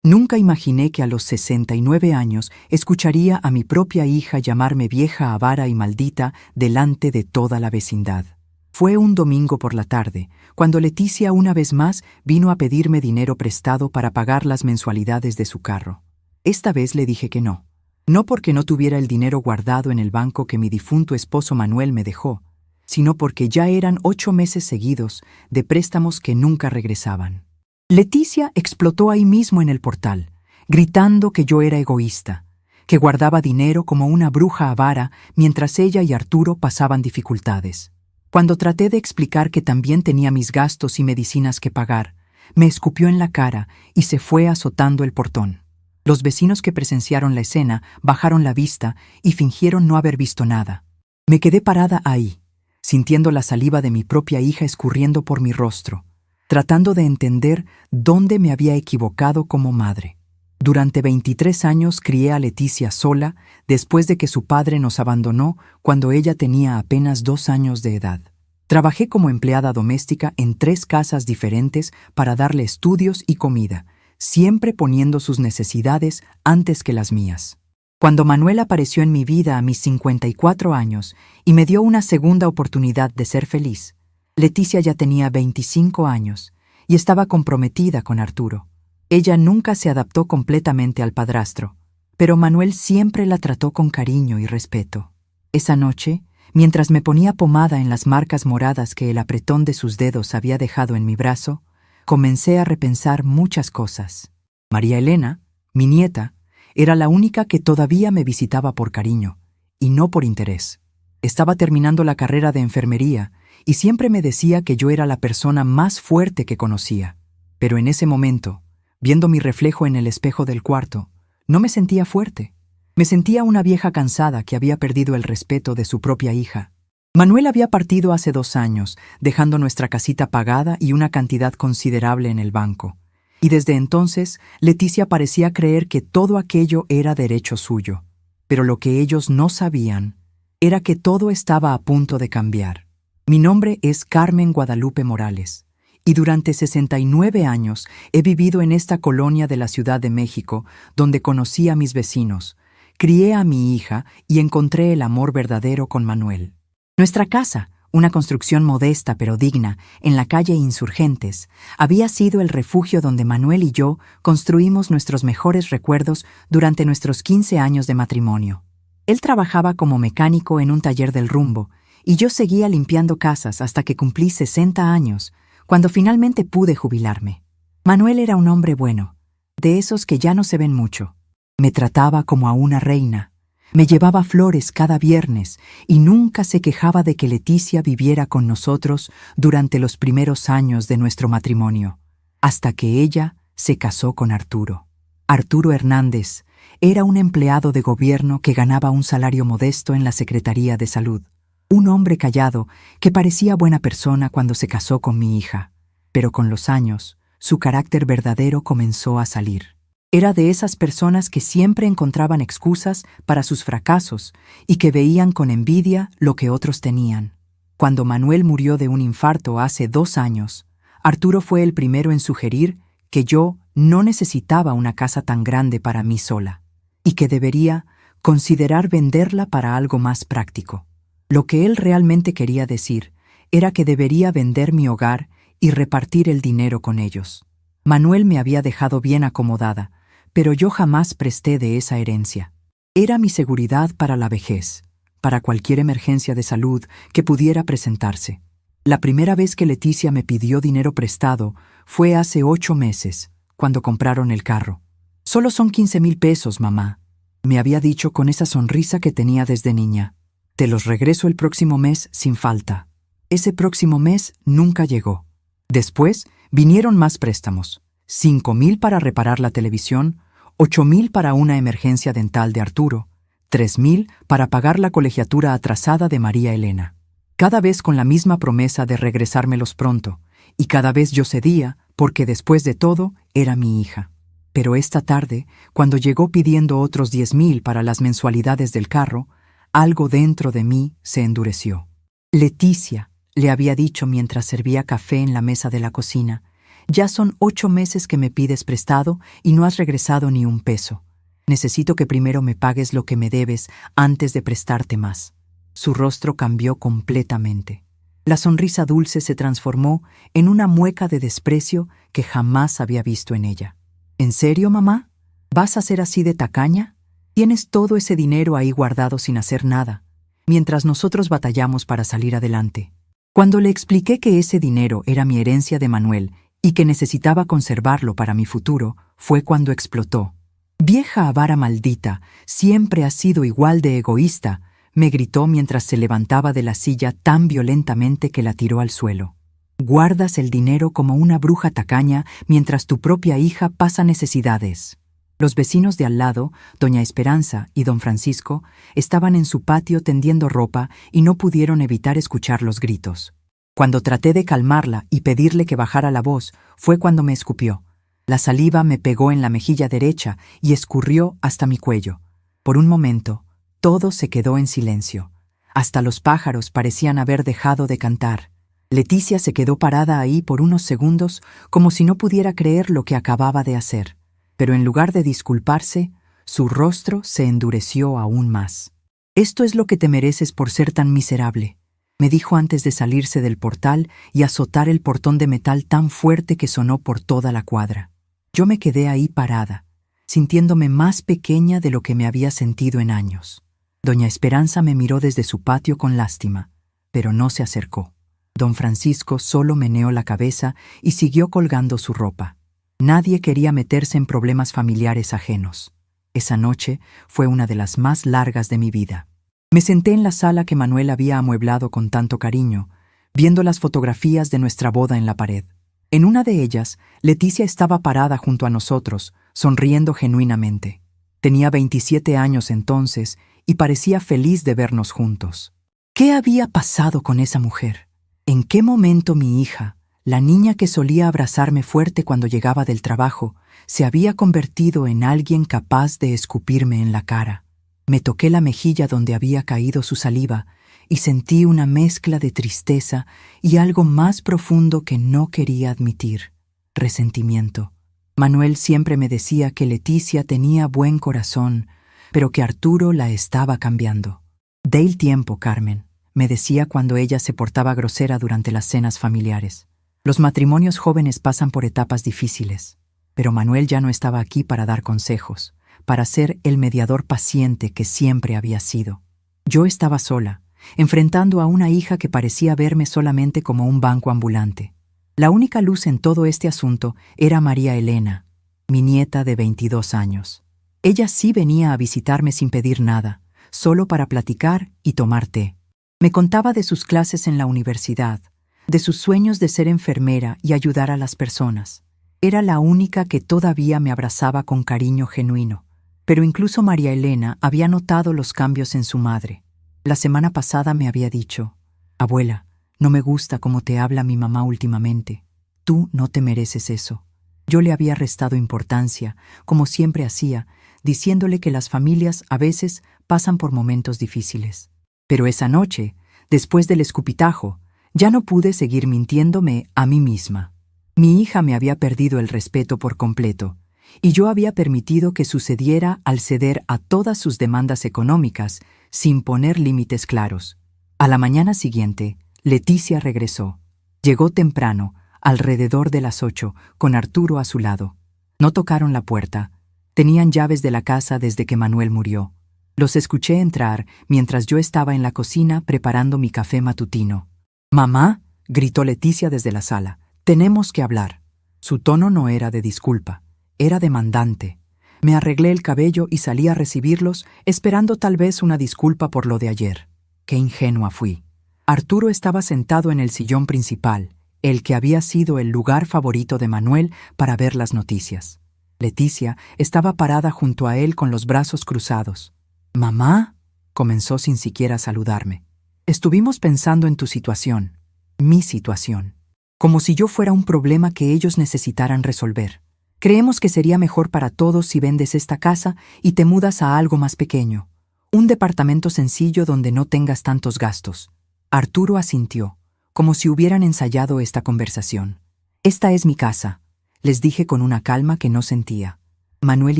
Nunca imaginé que a los 69 años escucharía a mi propia hija llamarme vieja avara y maldita delante de toda la vecindad. Fue un domingo por la tarde, cuando Leticia una vez más vino a pedirme dinero prestado para pagar las mensualidades de su carro. Esta vez le dije que no. No porque no tuviera el dinero guardado en el banco que mi difunto esposo Manuel me dejó, sino porque ya eran 8 meses seguidos de préstamos que nunca regresaban. Leticia explotó ahí mismo en el portal, gritando que yo era egoísta, que guardaba dinero como una bruja avara mientras ella y Arturo pasaban dificultades. Cuando traté de explicar que también tenía mis gastos y medicinas que pagar, me escupió en la cara y se fue azotando el portón. Los vecinos que presenciaron la escena bajaron la vista y fingieron no haber visto nada. Me quedé parada ahí, sintiendo la saliva de mi propia hija escurriendo por mi rostro, tratando de entender dónde me había equivocado como madre. Durante 23 años crié a Leticia sola después de que su padre nos abandonó cuando ella tenía apenas 2 años de edad. Trabajé como empleada doméstica en 3 casas diferentes para darle estudios y comida, siempre poniendo sus necesidades antes que las mías. Cuando Manuel apareció en mi vida a mis 54 años y me dio una segunda oportunidad de ser feliz, Leticia ya tenía 25 años y estaba comprometida con Arturo. Ella nunca se adaptó completamente al padrastro, pero Manuel siempre la trató con cariño y respeto. Esa noche, mientras me ponía pomada en las marcas moradas que el apretón de sus dedos había dejado en mi brazo, comencé a repensar muchas cosas. María Elena, mi nieta, era la única que todavía me visitaba por cariño, y no por interés. Estaba terminando la carrera de enfermería, y siempre me decía que yo era la persona más fuerte que conocía. Pero en ese momento, viendo mi reflejo en el espejo del cuarto, no me sentía fuerte. Me sentía una vieja cansada que había perdido el respeto de su propia hija. Manuel había partido hace 2 años, dejando nuestra casita pagada y una cantidad considerable en el banco. Y desde entonces, Leticia parecía creer que todo aquello era derecho suyo. Pero lo que ellos no sabían era que todo estaba a punto de cambiar. Mi nombre es Carmen Guadalupe Morales, y durante 69 años he vivido en esta colonia de la Ciudad de México, donde conocí a mis vecinos, crié a mi hija y encontré el amor verdadero con Manuel. Nuestra casa, una construcción modesta pero digna, en la calle Insurgentes, había sido el refugio donde Manuel y yo construimos nuestros mejores recuerdos durante nuestros 15 años de matrimonio. Él trabajaba como mecánico en un taller del Rumbo, y yo seguía limpiando casas hasta que cumplí 60 años, cuando finalmente pude jubilarme. Manuel era un hombre bueno, de esos que ya no se ven mucho. Me trataba como a una reina, me llevaba flores cada viernes y nunca se quejaba de que Leticia viviera con nosotros durante los primeros años de nuestro matrimonio, hasta que ella se casó con Arturo. Arturo Hernández era un empleado de gobierno que ganaba un salario modesto en la Secretaría de Salud. Un hombre callado que parecía buena persona cuando se casó con mi hija, pero con los años, su carácter verdadero comenzó a salir. Era de esas personas que siempre encontraban excusas para sus fracasos y que veían con envidia lo que otros tenían. Cuando Manuel murió de un infarto hace 2 años, Arturo fue el primero en sugerir que yo no necesitaba una casa tan grande para mí sola y que debería considerar venderla para algo más práctico. Lo que él realmente quería decir era que debería vender mi hogar y repartir el dinero con ellos. Manuel me había dejado bien acomodada, pero yo jamás presté de esa herencia. Era mi seguridad para la vejez, para cualquier emergencia de salud que pudiera presentarse. La primera vez que Leticia me pidió dinero prestado fue hace 8 meses, cuando compraron el carro. «Solo son 15,000 pesos, mamá», me había dicho con esa sonrisa que tenía desde niña. «Te los regreso el próximo mes sin falta». Ese próximo mes nunca llegó. Después vinieron más préstamos. 5,000 para reparar la televisión, 8,000 para una emergencia dental de Arturo, 3,000 para pagar la colegiatura atrasada de María Elena. Cada vez con la misma promesa de regresármelos pronto, y cada vez yo cedía porque después de todo era mi hija. Pero esta tarde, cuando llegó pidiendo otros 10,000 para las mensualidades del carro, algo dentro de mí se endureció. «Leticia», le había dicho mientras servía café en la mesa de la cocina, Ya son 8 meses que me pides prestado y no has regresado ni un peso. Necesito que primero me pagues lo que me debes antes de prestarte más. Su rostro cambió completamente. La sonrisa dulce se transformó en una mueca de desprecio que jamás había visto en ella. ¿En serio, mamá? ¿Vas a ser así de tacaña? Tienes todo ese dinero ahí guardado sin hacer nada, mientras nosotros batallamos para salir adelante. Cuando le expliqué que ese dinero era mi herencia de Manuel y que necesitaba conservarlo para mi futuro, fue cuando explotó. «Vieja avara maldita, siempre has sido igual de egoísta», me gritó mientras se levantaba de la silla tan violentamente que la tiró al suelo. «Guardas el dinero como una bruja tacaña mientras tu propia hija pasa necesidades». Los vecinos de al lado, doña Esperanza y don Francisco, estaban en su patio tendiendo ropa y no pudieron evitar escuchar los gritos. Cuando traté de calmarla y pedirle que bajara la voz, fue cuando me escupió. La saliva me pegó en la mejilla derecha y escurrió hasta mi cuello. Por un momento, todo se quedó en silencio. Hasta los pájaros parecían haber dejado de cantar. Leticia se quedó parada ahí por unos segundos como si no pudiera creer lo que acababa de hacer. Pero en lugar de disculparse, su rostro se endureció aún más. «Esto es lo que te mereces por ser tan miserable», me dijo antes de salirse del portal y azotar el portón de metal tan fuerte que sonó por toda la cuadra. Yo me quedé ahí parada, sintiéndome más pequeña de lo que me había sentido en años. Doña Esperanza me miró desde su patio con lástima, pero no se acercó. Don Francisco solo meneó la cabeza y siguió colgando su ropa. Nadie quería meterse en problemas familiares ajenos. Esa noche fue una de las más largas de mi vida. Me senté en la sala que Manuel había amueblado con tanto cariño, viendo las fotografías de nuestra boda en la pared. En una de ellas, Leticia estaba parada junto a nosotros, sonriendo genuinamente. Tenía 27 años entonces y parecía feliz de vernos juntos. ¿Qué había pasado con esa mujer? ¿En qué momento mi hija, la niña que solía abrazarme fuerte cuando llegaba del trabajo, se había convertido en alguien capaz de escupirme en la cara? Me toqué la mejilla donde había caído su saliva y sentí una mezcla de tristeza y algo más profundo que no quería admitir: resentimiento. Manuel siempre me decía que Leticia tenía buen corazón, pero que Arturo la estaba cambiando. «Del tiempo, Carmen», me decía cuando ella se portaba grosera durante las cenas familiares. Los matrimonios jóvenes pasan por etapas difíciles, pero Manuel ya no estaba aquí para dar consejos, para ser el mediador paciente que siempre había sido. Yo estaba sola, enfrentando a una hija que parecía verme solamente como un banco ambulante. La única luz en todo este asunto era María Elena, mi nieta de 22 años. Ella sí venía a visitarme sin pedir nada, solo para platicar y tomar té. Me contaba de sus clases en la universidad, de sus sueños de ser enfermera y ayudar a las personas. Era la única que todavía me abrazaba con cariño genuino. Pero incluso María Elena había notado los cambios en su madre. La semana pasada me había dicho: «Abuela, no me gusta cómo te habla mi mamá últimamente. Tú no te mereces eso». Yo le había restado importancia, como siempre hacía, diciéndole que las familias a veces pasan por momentos difíciles. Pero esa noche, después del escupitajo, ya no pude seguir mintiéndome a mí misma. Mi hija me había perdido el respeto por completo, y yo había permitido que sucediera al ceder a todas sus demandas económicas sin poner límites claros. A la mañana siguiente, Leticia regresó. Llegó temprano, alrededor de las 8, con Arturo a su lado. No tocaron la puerta. Tenían llaves de la casa desde que Manuel murió. Los escuché entrar mientras yo estaba en la cocina preparando mi café matutino. «Mamá», gritó Leticia desde la sala, «tenemos que hablar». Su tono no era de disculpa, era demandante. Me arreglé el cabello y salí a recibirlos, esperando tal vez una disculpa por lo de ayer. Qué ingenua fui. Arturo estaba sentado en el sillón principal, el que había sido el lugar favorito de Manuel para ver las noticias. Leticia estaba parada junto a él con los brazos cruzados. «Mamá», comenzó sin siquiera saludarme. «Estuvimos pensando en tu situación, mi situación, como si yo fuera un problema que ellos necesitaran resolver. Creemos que sería mejor para todos si vendes esta casa y te mudas a algo más pequeño, un departamento sencillo donde no tengas tantos gastos». Arturo asintió, como si hubieran ensayado esta conversación. Esta es mi casa, les dije con una calma que no sentía. Manuel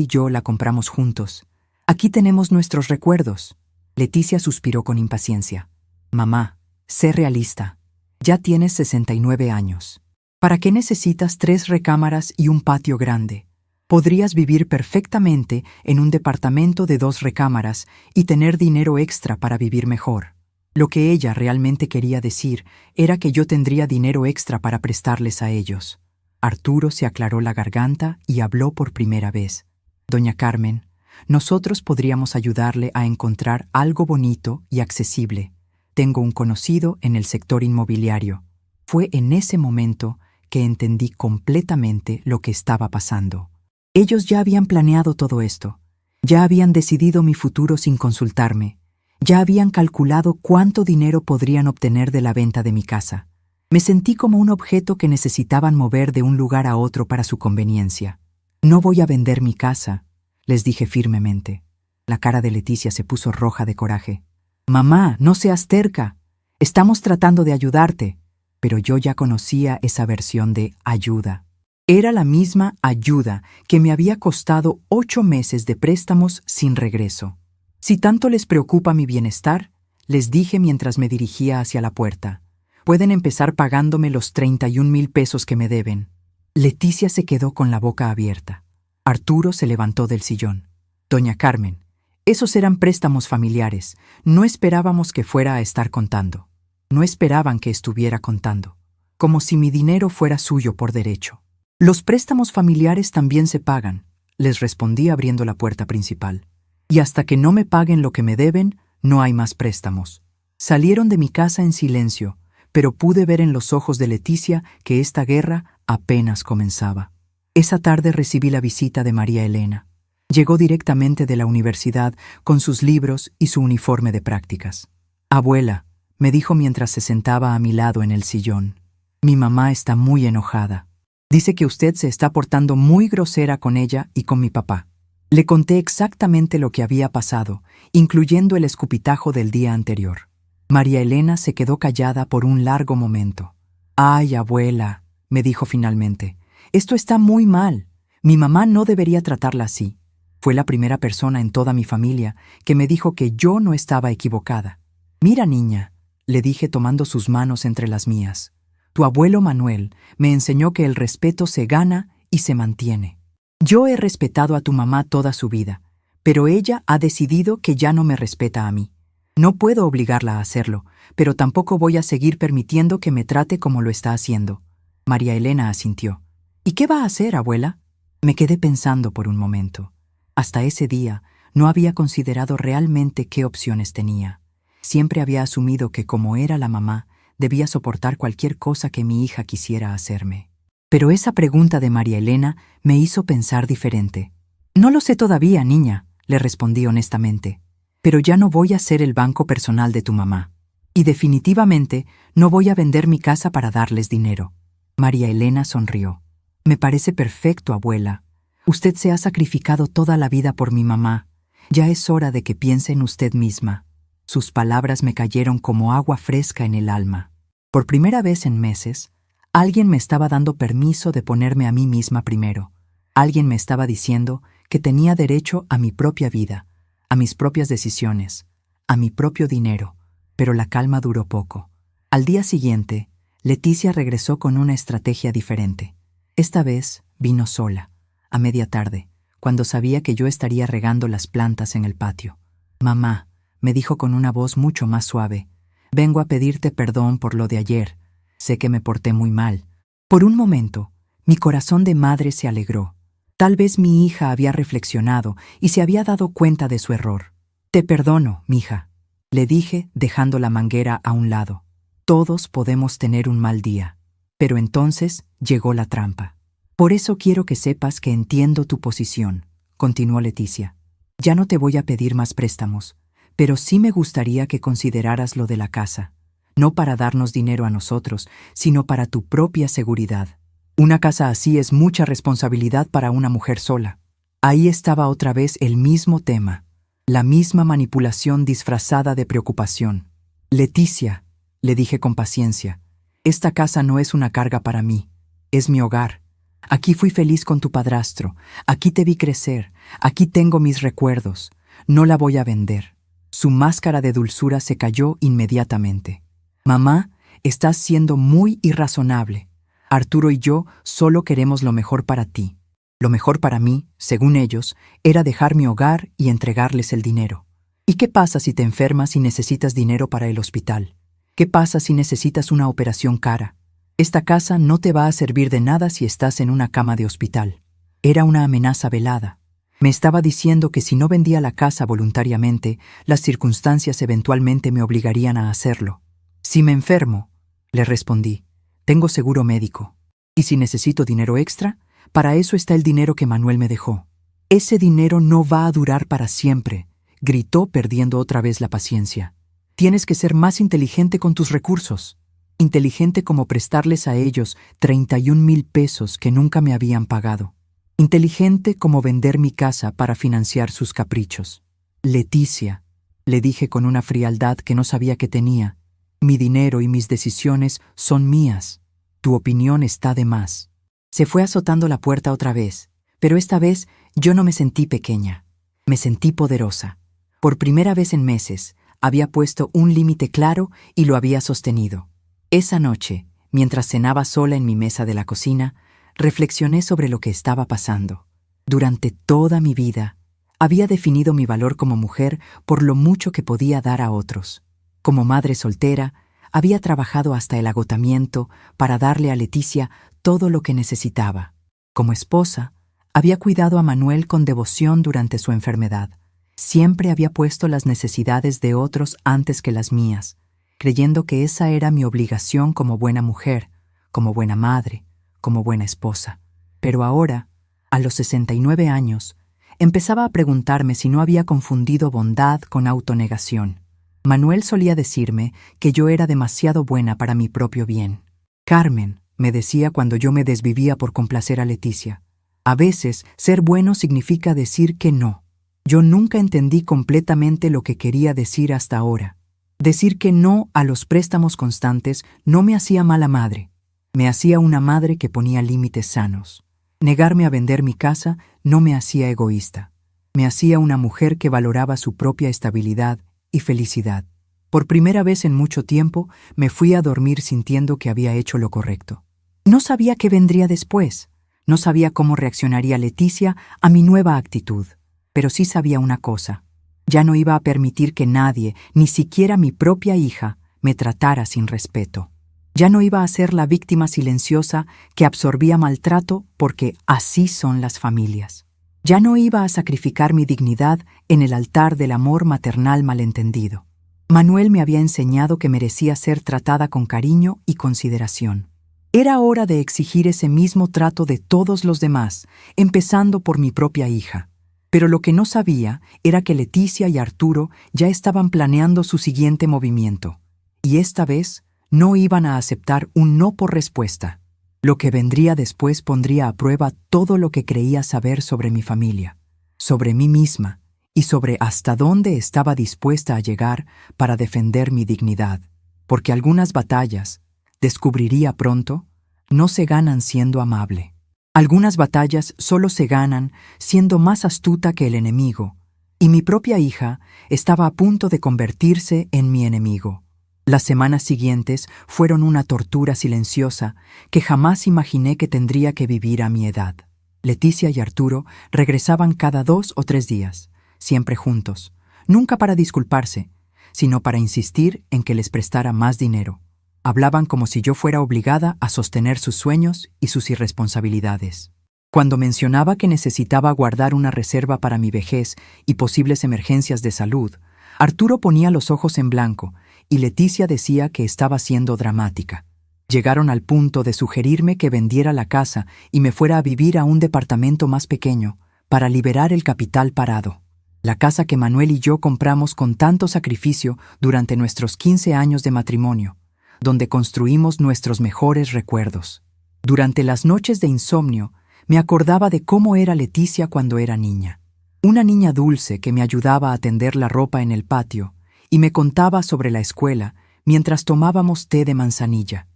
y yo la compramos juntos. Aquí tenemos nuestros recuerdos. Leticia suspiró con impaciencia. Mamá, sé realista. Ya tienes 69 años. ¿Para qué necesitas 3 recámaras y un patio grande? Podrías vivir perfectamente en un departamento de 2 recámaras y tener dinero extra para vivir mejor. Lo que ella realmente quería decir era que yo tendría dinero extra para prestarles a ellos. Arturo se aclaró la garganta y habló por primera vez. Doña Carmen, nosotros podríamos ayudarle a encontrar algo bonito y accesible. Tengo un conocido en el sector inmobiliario. Fue en ese momento que entendí completamente lo que estaba pasando. Ellos ya habían planeado todo esto. Ya habían decidido mi futuro sin consultarme. Ya habían calculado cuánto dinero podrían obtener de la venta de mi casa. Me sentí como un objeto que necesitaban mover de un lugar a otro para su conveniencia. No voy a vender mi casa, les dije firmemente. La cara de Leticia se puso roja de coraje. Mamá, no seas terca. Estamos tratando de ayudarte. Pero yo ya conocía esa versión de ayuda. Era la misma ayuda que me había costado 8 meses de préstamos sin regreso. Si tanto les preocupa mi bienestar, les dije mientras me dirigía hacia la puerta, pueden empezar pagándome los 31,000 pesos que me deben. Leticia se quedó con la boca abierta. Arturo se levantó del sillón. Doña Carmen, esos eran préstamos familiares. No esperábamos que fuera a estar contando. No esperaban que estuviera contando. Como si mi dinero fuera suyo por derecho. Los préstamos familiares también se pagan, les respondí abriendo la puerta principal. Y hasta que no me paguen lo que me deben, no hay más préstamos. Salieron de mi casa en silencio, pero pude ver en los ojos de Leticia que esta guerra apenas comenzaba. Esa tarde recibí la visita de María Elena. Llegó directamente de la universidad con sus libros y su uniforme de prácticas. Abuela, me dijo mientras se sentaba a mi lado en el sillón. Mi mamá está muy enojada. Dice que usted se está portando muy grosera con ella y con mi papá. Le conté exactamente lo que había pasado, incluyendo el escupitajo del día anterior. María Elena se quedó callada por un largo momento. «Ay, abuela», me dijo finalmente, «esto está muy mal. Mi mamá no debería tratarla así». Fue la primera persona en toda mi familia que me dijo que yo no estaba equivocada. «Mira, niña», le dije tomando sus manos entre las mías. Tu abuelo Manuel me enseñó que el respeto se gana y se mantiene. Yo he respetado a tu mamá toda su vida, pero ella ha decidido que ya no me respeta a mí. No puedo obligarla a hacerlo, pero tampoco voy a seguir permitiendo que me trate como lo está haciendo. María Elena asintió. ¿Y qué va a hacer, abuela? Me quedé pensando por un momento. Hasta ese día no había considerado realmente qué opciones tenía. Siempre había asumido que como era la mamá, debía soportar cualquier cosa que mi hija quisiera hacerme. Pero esa pregunta de María Elena me hizo pensar diferente. No lo sé todavía, niña, le respondí honestamente. Pero ya no voy a ser el banco personal de tu mamá. Y definitivamente no voy a vender mi casa para darles dinero. María Elena sonrió. Me parece perfecto, abuela. Usted se ha sacrificado toda la vida por mi mamá. Ya es hora de que piense en usted misma. Sus palabras me cayeron como agua fresca en el alma. Por primera vez en meses, alguien me estaba dando permiso de ponerme a mí misma primero. Alguien me estaba diciendo que tenía derecho a mi propia vida, a mis propias decisiones, a mi propio dinero, pero la calma duró poco. Al día siguiente, Leticia regresó con una estrategia diferente. Esta vez vino sola, a media tarde, cuando sabía que yo estaría regando las plantas en el patio. Mamá, me dijo con una voz mucho más suave, vengo a pedirte perdón por lo de ayer. Sé que me porté muy mal. Por un momento, mi corazón de madre se alegró. Tal vez mi hija había reflexionado y se había dado cuenta de su error. Te perdono, mija, le dije dejando la manguera a un lado. Todos podemos tener un mal día. Pero entonces llegó la trampa. Por eso quiero que sepas que entiendo tu posición, continuó Leticia. Ya no te voy a pedir más préstamos. Pero sí me gustaría que consideraras lo de la casa, no para darnos dinero a nosotros, sino para tu propia seguridad. Una casa así es mucha responsabilidad para una mujer sola. Ahí estaba otra vez el mismo tema, la misma manipulación disfrazada de preocupación. Leticia, le dije con paciencia, esta casa no es una carga para mí, es mi hogar. Aquí fui feliz con tu padrastro, aquí te vi crecer, aquí tengo mis recuerdos. No la voy a vender. Su máscara de dulzura se cayó inmediatamente. Mamá, estás siendo muy irrazonable. Arturo y yo solo queremos lo mejor para ti. Lo mejor para mí, según ellos, era dejar mi hogar y entregarles el dinero. ¿Y qué pasa si te enfermas y necesitas dinero para el hospital? ¿Qué pasa si necesitas una operación cara? Esta casa no te va a servir de nada si estás en una cama de hospital. Era una amenaza velada. Me estaba diciendo que si no vendía la casa voluntariamente, las circunstancias eventualmente me obligarían a hacerlo. Si me enfermo, le respondí, tengo seguro médico. Y si necesito dinero extra, para eso está el dinero que Manuel me dejó. Ese dinero no va a durar para siempre, gritó perdiendo otra vez la paciencia. Tienes que ser más inteligente con tus recursos. Inteligente como prestarles a ellos 31,000 pesos que nunca me habían pagado. Inteligente como vender mi casa para financiar sus caprichos. Leticia, le dije con una frialdad que no sabía que tenía, mi dinero y mis decisiones son mías. Tu opinión está de más. Se fue azotando la puerta otra vez, pero esta vez yo no me sentí pequeña. Me sentí poderosa. Por primera vez en meses, había puesto un límite claro y lo había sostenido. Esa noche, mientras cenaba sola en mi mesa de la cocina, reflexioné sobre lo que estaba pasando. Durante toda mi vida, había definido mi valor como mujer por lo mucho que podía dar a otros. Como madre soltera, había trabajado hasta el agotamiento para darle a Leticia todo lo que necesitaba. Como esposa, había cuidado a Manuel con devoción durante su enfermedad. Siempre había puesto las necesidades de otros antes que las mías, creyendo que esa era mi obligación como buena mujer, como buena madre, como buena esposa. Pero ahora, a los 69 años, empezaba a preguntarme si no había confundido bondad con autonegación. Manuel solía decirme que yo era demasiado buena para mi propio bien. Carmen, me decía cuando yo me desvivía por complacer a Leticia, a veces ser bueno significa decir que no. Yo nunca entendí completamente lo que quería decir hasta ahora. Decir que no a los préstamos constantes no me hacía mala madre. Me hacía una madre que ponía límites sanos. Negarme a vender mi casa no me hacía egoísta. Me hacía una mujer que valoraba su propia estabilidad y felicidad. Por primera vez en mucho tiempo me fui a dormir sintiendo que había hecho lo correcto. No sabía qué vendría después. No sabía cómo reaccionaría Leticia a mi nueva actitud. Pero sí sabía una cosa. Ya no iba a permitir que nadie, ni siquiera mi propia hija, me tratara sin respeto. Ya no iba a ser la víctima silenciosa que absorbía maltrato porque así son las familias. Ya no iba a sacrificar mi dignidad en el altar del amor maternal malentendido. Manuel me había enseñado que merecía ser tratada con cariño y consideración. Era hora de exigir ese mismo trato de todos los demás, empezando por mi propia hija. Pero lo que no sabía era que Leticia y Arturo ya estaban planeando su siguiente movimiento. Y esta vez no iban a aceptar un no por respuesta. Lo que vendría después pondría a prueba todo lo que creía saber sobre mi familia, sobre mí misma y sobre hasta dónde estaba dispuesta a llegar para defender mi dignidad. Porque algunas batallas, descubriría pronto, no se ganan siendo amable. Algunas batallas solo se ganan siendo más astuta que el enemigo, y mi propia hija estaba a punto de convertirse en mi enemigo. Las semanas siguientes fueron una tortura silenciosa que jamás imaginé que tendría que vivir a mi edad. Leticia y Arturo regresaban cada 2 o 3 días, siempre juntos, nunca para disculparse, sino para insistir en que les prestara más dinero. Hablaban como si yo fuera obligada a sostener sus sueños y sus irresponsabilidades. Cuando mencionaba que necesitaba guardar una reserva para mi vejez y posibles emergencias de salud, Arturo ponía los ojos en blanco y Leticia decía que estaba siendo dramática. Llegaron al punto de sugerirme que vendiera la casa y me fuera a vivir a un departamento más pequeño para liberar el capital parado. La casa que Manuel y yo compramos con tanto sacrificio durante nuestros 15 años de matrimonio, donde construimos nuestros mejores recuerdos. Durante las noches de insomnio, me acordaba de cómo era Leticia cuando era niña. Una niña dulce que me ayudaba a tender la ropa en el patio y me contaba sobre la escuela mientras tomábamos té de manzanilla.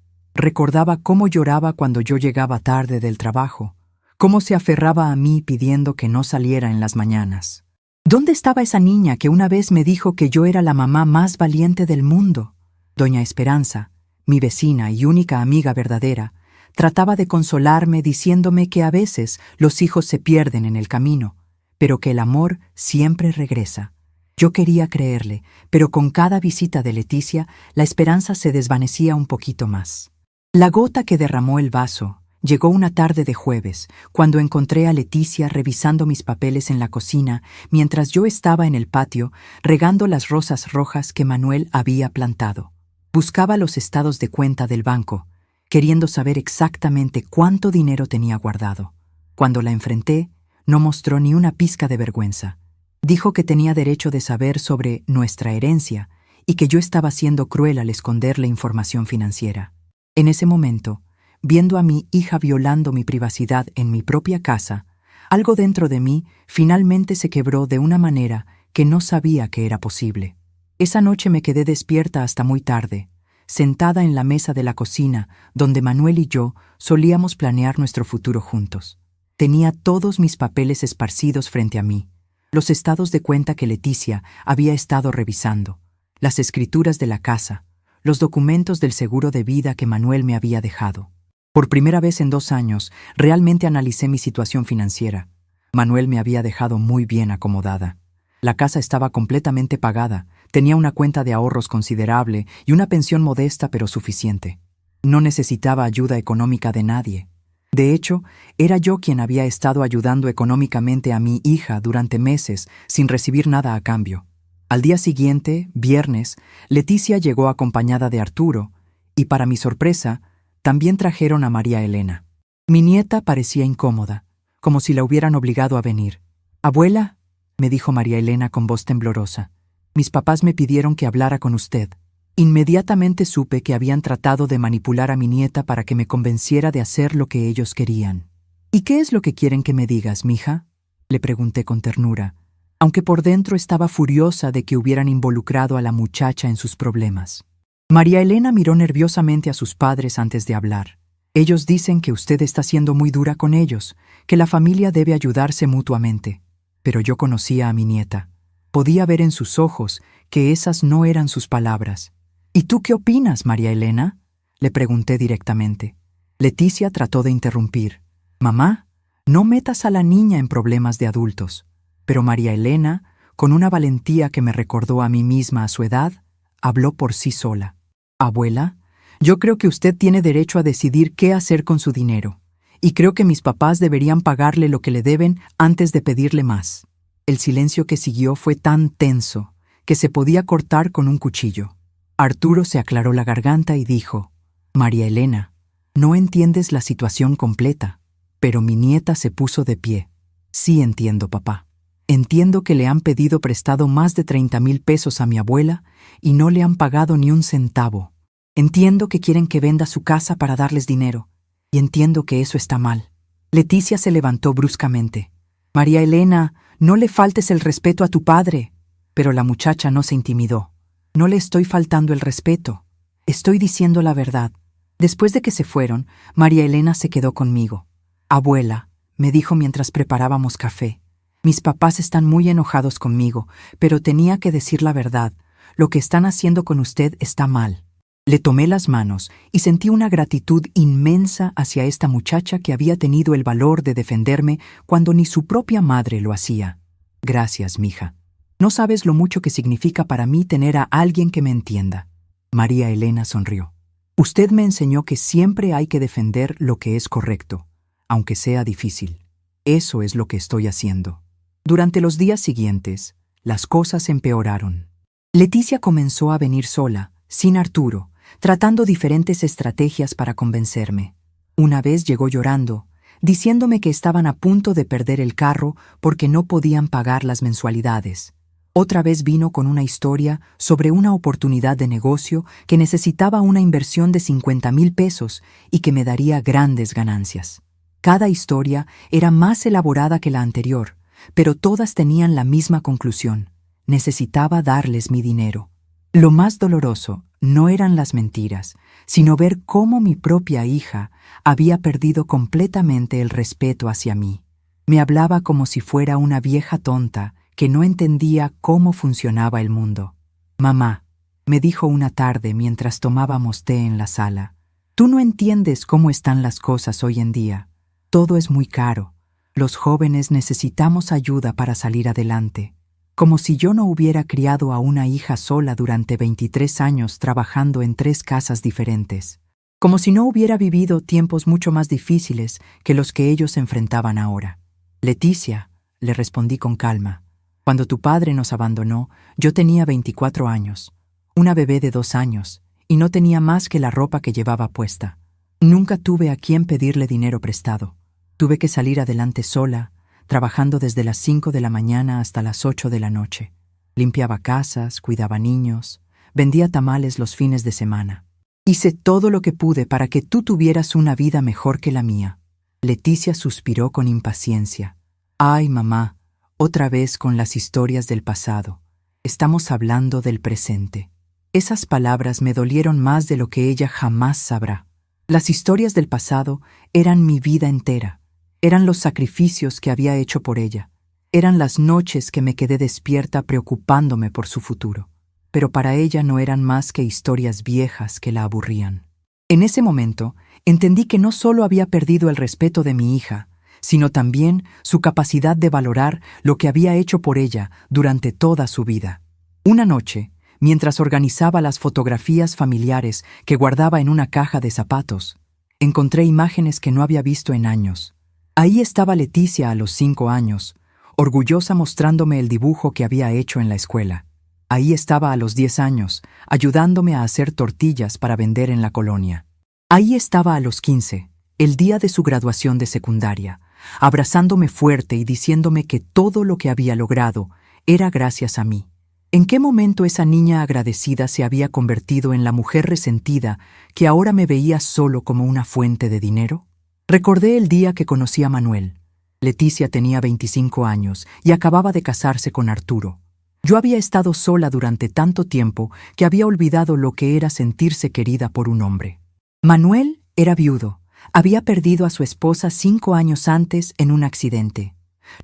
Recordaba cómo lloraba cuando yo llegaba tarde del trabajo, cómo se aferraba a mí pidiendo que no saliera en las mañanas. ¿Dónde estaba esa niña que una vez me dijo que yo era la mamá más valiente del mundo? Doña Esperanza, mi vecina y única amiga verdadera, trataba de consolarme diciéndome que a veces los hijos se pierden en el camino, pero que el amor siempre regresa. Yo quería creerle, pero con cada visita de Leticia, la esperanza se desvanecía un poquito más. La gota que derramó el vaso llegó una tarde de jueves, cuando encontré a Leticia revisando mis papeles en la cocina, mientras yo estaba en el patio regando las rosas rojas que Manuel había plantado. Buscaba los estados de cuenta del banco, queriendo saber exactamente cuánto dinero tenía guardado. Cuando la enfrenté, no mostró ni una pizca de vergüenza. Dijo que tenía derecho de saber sobre nuestra herencia y que yo estaba siendo cruel al esconder la información financiera. En ese momento, viendo a mi hija violando mi privacidad en mi propia casa, algo dentro de mí finalmente se quebró de una manera que no sabía que era posible. Esa noche me quedé despierta hasta muy tarde, sentada en la mesa de la cocina donde Manuel y yo solíamos planear nuestro futuro juntos. Tenía todos mis papeles esparcidos frente a mí, los estados de cuenta que Leticia había estado revisando, las escrituras de la casa, los documentos del seguro de vida que Manuel me había dejado. Por primera vez en 2 años, realmente analicé mi situación financiera. Manuel me había dejado muy bien acomodada. La casa estaba completamente pagada, tenía una cuenta de ahorros considerable y una pensión modesta pero suficiente. No necesitaba ayuda económica de nadie. De hecho, era yo quien había estado ayudando económicamente a mi hija durante meses sin recibir nada a cambio. Al día siguiente, viernes, Leticia llegó acompañada de Arturo y, para mi sorpresa, también trajeron a María Elena. Mi nieta parecía incómoda, como si la hubieran obligado a venir. «Abuela», me dijo María Elena con voz temblorosa, «mis papás me pidieron que hablara con usted». Inmediatamente supe que habían tratado de manipular a mi nieta para que me convenciera de hacer lo que ellos querían. «¿Y qué es lo que quieren que me digas, mija?», le pregunté con ternura, aunque por dentro estaba furiosa de que hubieran involucrado a la muchacha en sus problemas. María Elena miró nerviosamente a sus padres antes de hablar. «Ellos dicen que usted está siendo muy dura con ellos, que la familia debe ayudarse mutuamente». Pero yo conocía a mi nieta. Podía ver en sus ojos que esas no eran sus palabras. «¿Y tú qué opinas, María Elena?», le pregunté directamente. Leticia trató de interrumpir. «Mamá, no metas a la niña en problemas de adultos». Pero María Elena, con una valentía que me recordó a mí misma a su edad, habló por sí sola. «Abuela, yo creo que usted tiene derecho a decidir qué hacer con su dinero, y creo que mis papás deberían pagarle lo que le deben antes de pedirle más». El silencio que siguió fue tan tenso que se podía cortar con un cuchillo. Arturo se aclaró la garganta y dijo: «María Elena, no entiendes la situación completa». Pero mi nieta se puso de pie. «Sí entiendo, papá. Entiendo que le han pedido prestado más de 30,000 pesos a mi abuela y no le han pagado ni un centavo. Entiendo que quieren que venda su casa para darles dinero, y entiendo que eso está mal». Leticia se levantó bruscamente. «María Elena, no le faltes el respeto a tu padre». Pero la muchacha no se intimidó. «No le estoy faltando el respeto. Estoy diciendo la verdad». Después de que se fueron, María Elena se quedó conmigo. «Abuela», me dijo mientras preparábamos café, «mis papás están muy enojados conmigo, pero tenía que decir la verdad. Lo que están haciendo con usted está mal». Le tomé las manos y sentí una gratitud inmensa hacia esta muchacha que había tenido el valor de defenderme cuando ni su propia madre lo hacía. «Gracias, mija. No sabes lo mucho que significa para mí tener a alguien que me entienda». María Elena sonrió. «Usted me enseñó que siempre hay que defender lo que es correcto, aunque sea difícil. Eso es lo que estoy haciendo». Durante los días siguientes, las cosas empeoraron. Leticia comenzó a venir sola, sin Arturo, tratando diferentes estrategias para convencerme. Una vez llegó llorando, diciéndome que estaban a punto de perder el carro porque no podían pagar las mensualidades. Otra vez vino con una historia sobre una oportunidad de negocio que necesitaba una inversión de 50,000 pesos y que me daría grandes ganancias. Cada historia era más elaborada que la anterior, pero todas tenían la misma conclusión: necesitaba darles mi dinero. Lo más doloroso No eran las mentiras, sino ver cómo mi propia hija había perdido completamente el respeto hacia mí. Me hablaba como si fuera una vieja tonta que no entendía cómo funcionaba el mundo. «Mamá», me dijo una tarde mientras tomábamos té en la sala, «tú no entiendes cómo están las cosas hoy en día. Todo es muy caro. Los jóvenes necesitamos ayuda para salir adelante». Como si yo no hubiera criado a una hija sola durante 23 años trabajando en 3 casas diferentes. Como si no hubiera vivido tiempos mucho más difíciles que los que ellos enfrentaban ahora. «Leticia», le respondí con calma, «cuando tu padre nos abandonó, yo tenía 24 años, una bebé de 2 años, y no tenía más que la ropa que llevaba puesta. Nunca tuve a quien pedirle dinero prestado. Tuve que salir adelante sola, trabajando desde las 5 de la mañana hasta las 8 de la noche. Limpiaba casas, cuidaba niños, vendía tamales los fines de semana. Hice todo lo que pude para que tú tuvieras una vida mejor que la mía». Leticia suspiró con impaciencia. «Ay, mamá, otra vez con las historias del pasado. Estamos hablando del presente». Esas palabras me dolieron más de lo que ella jamás sabrá. Las historias del pasado eran mi vida entera. Eran los sacrificios que había hecho por ella. Eran las noches que me quedé despierta preocupándome por su futuro. Pero para ella no eran más que historias viejas que la aburrían. En ese momento, entendí que no solo había perdido el respeto de mi hija, sino también su capacidad de valorar lo que había hecho por ella durante toda su vida. Una noche, mientras organizaba las fotografías familiares que guardaba en una caja de zapatos, encontré imágenes que no había visto en años. Ahí estaba Leticia a los 5 años, orgullosa mostrándome el dibujo que había hecho en la escuela. Ahí estaba a los 10 años, ayudándome a hacer tortillas para vender en la colonia. Ahí estaba a los 15, el día de su graduación de secundaria, abrazándome fuerte y diciéndome que todo lo que había logrado era gracias a mí. ¿En qué momento esa niña agradecida se había convertido en la mujer resentida que ahora me veía solo como una fuente de dinero? Recordé el día que conocí a Manuel. Leticia tenía 25 años y acababa de casarse con Arturo. Yo había estado sola durante tanto tiempo que había olvidado lo que era sentirse querida por un hombre. Manuel era viudo. Había perdido a su esposa 5 años antes en un accidente.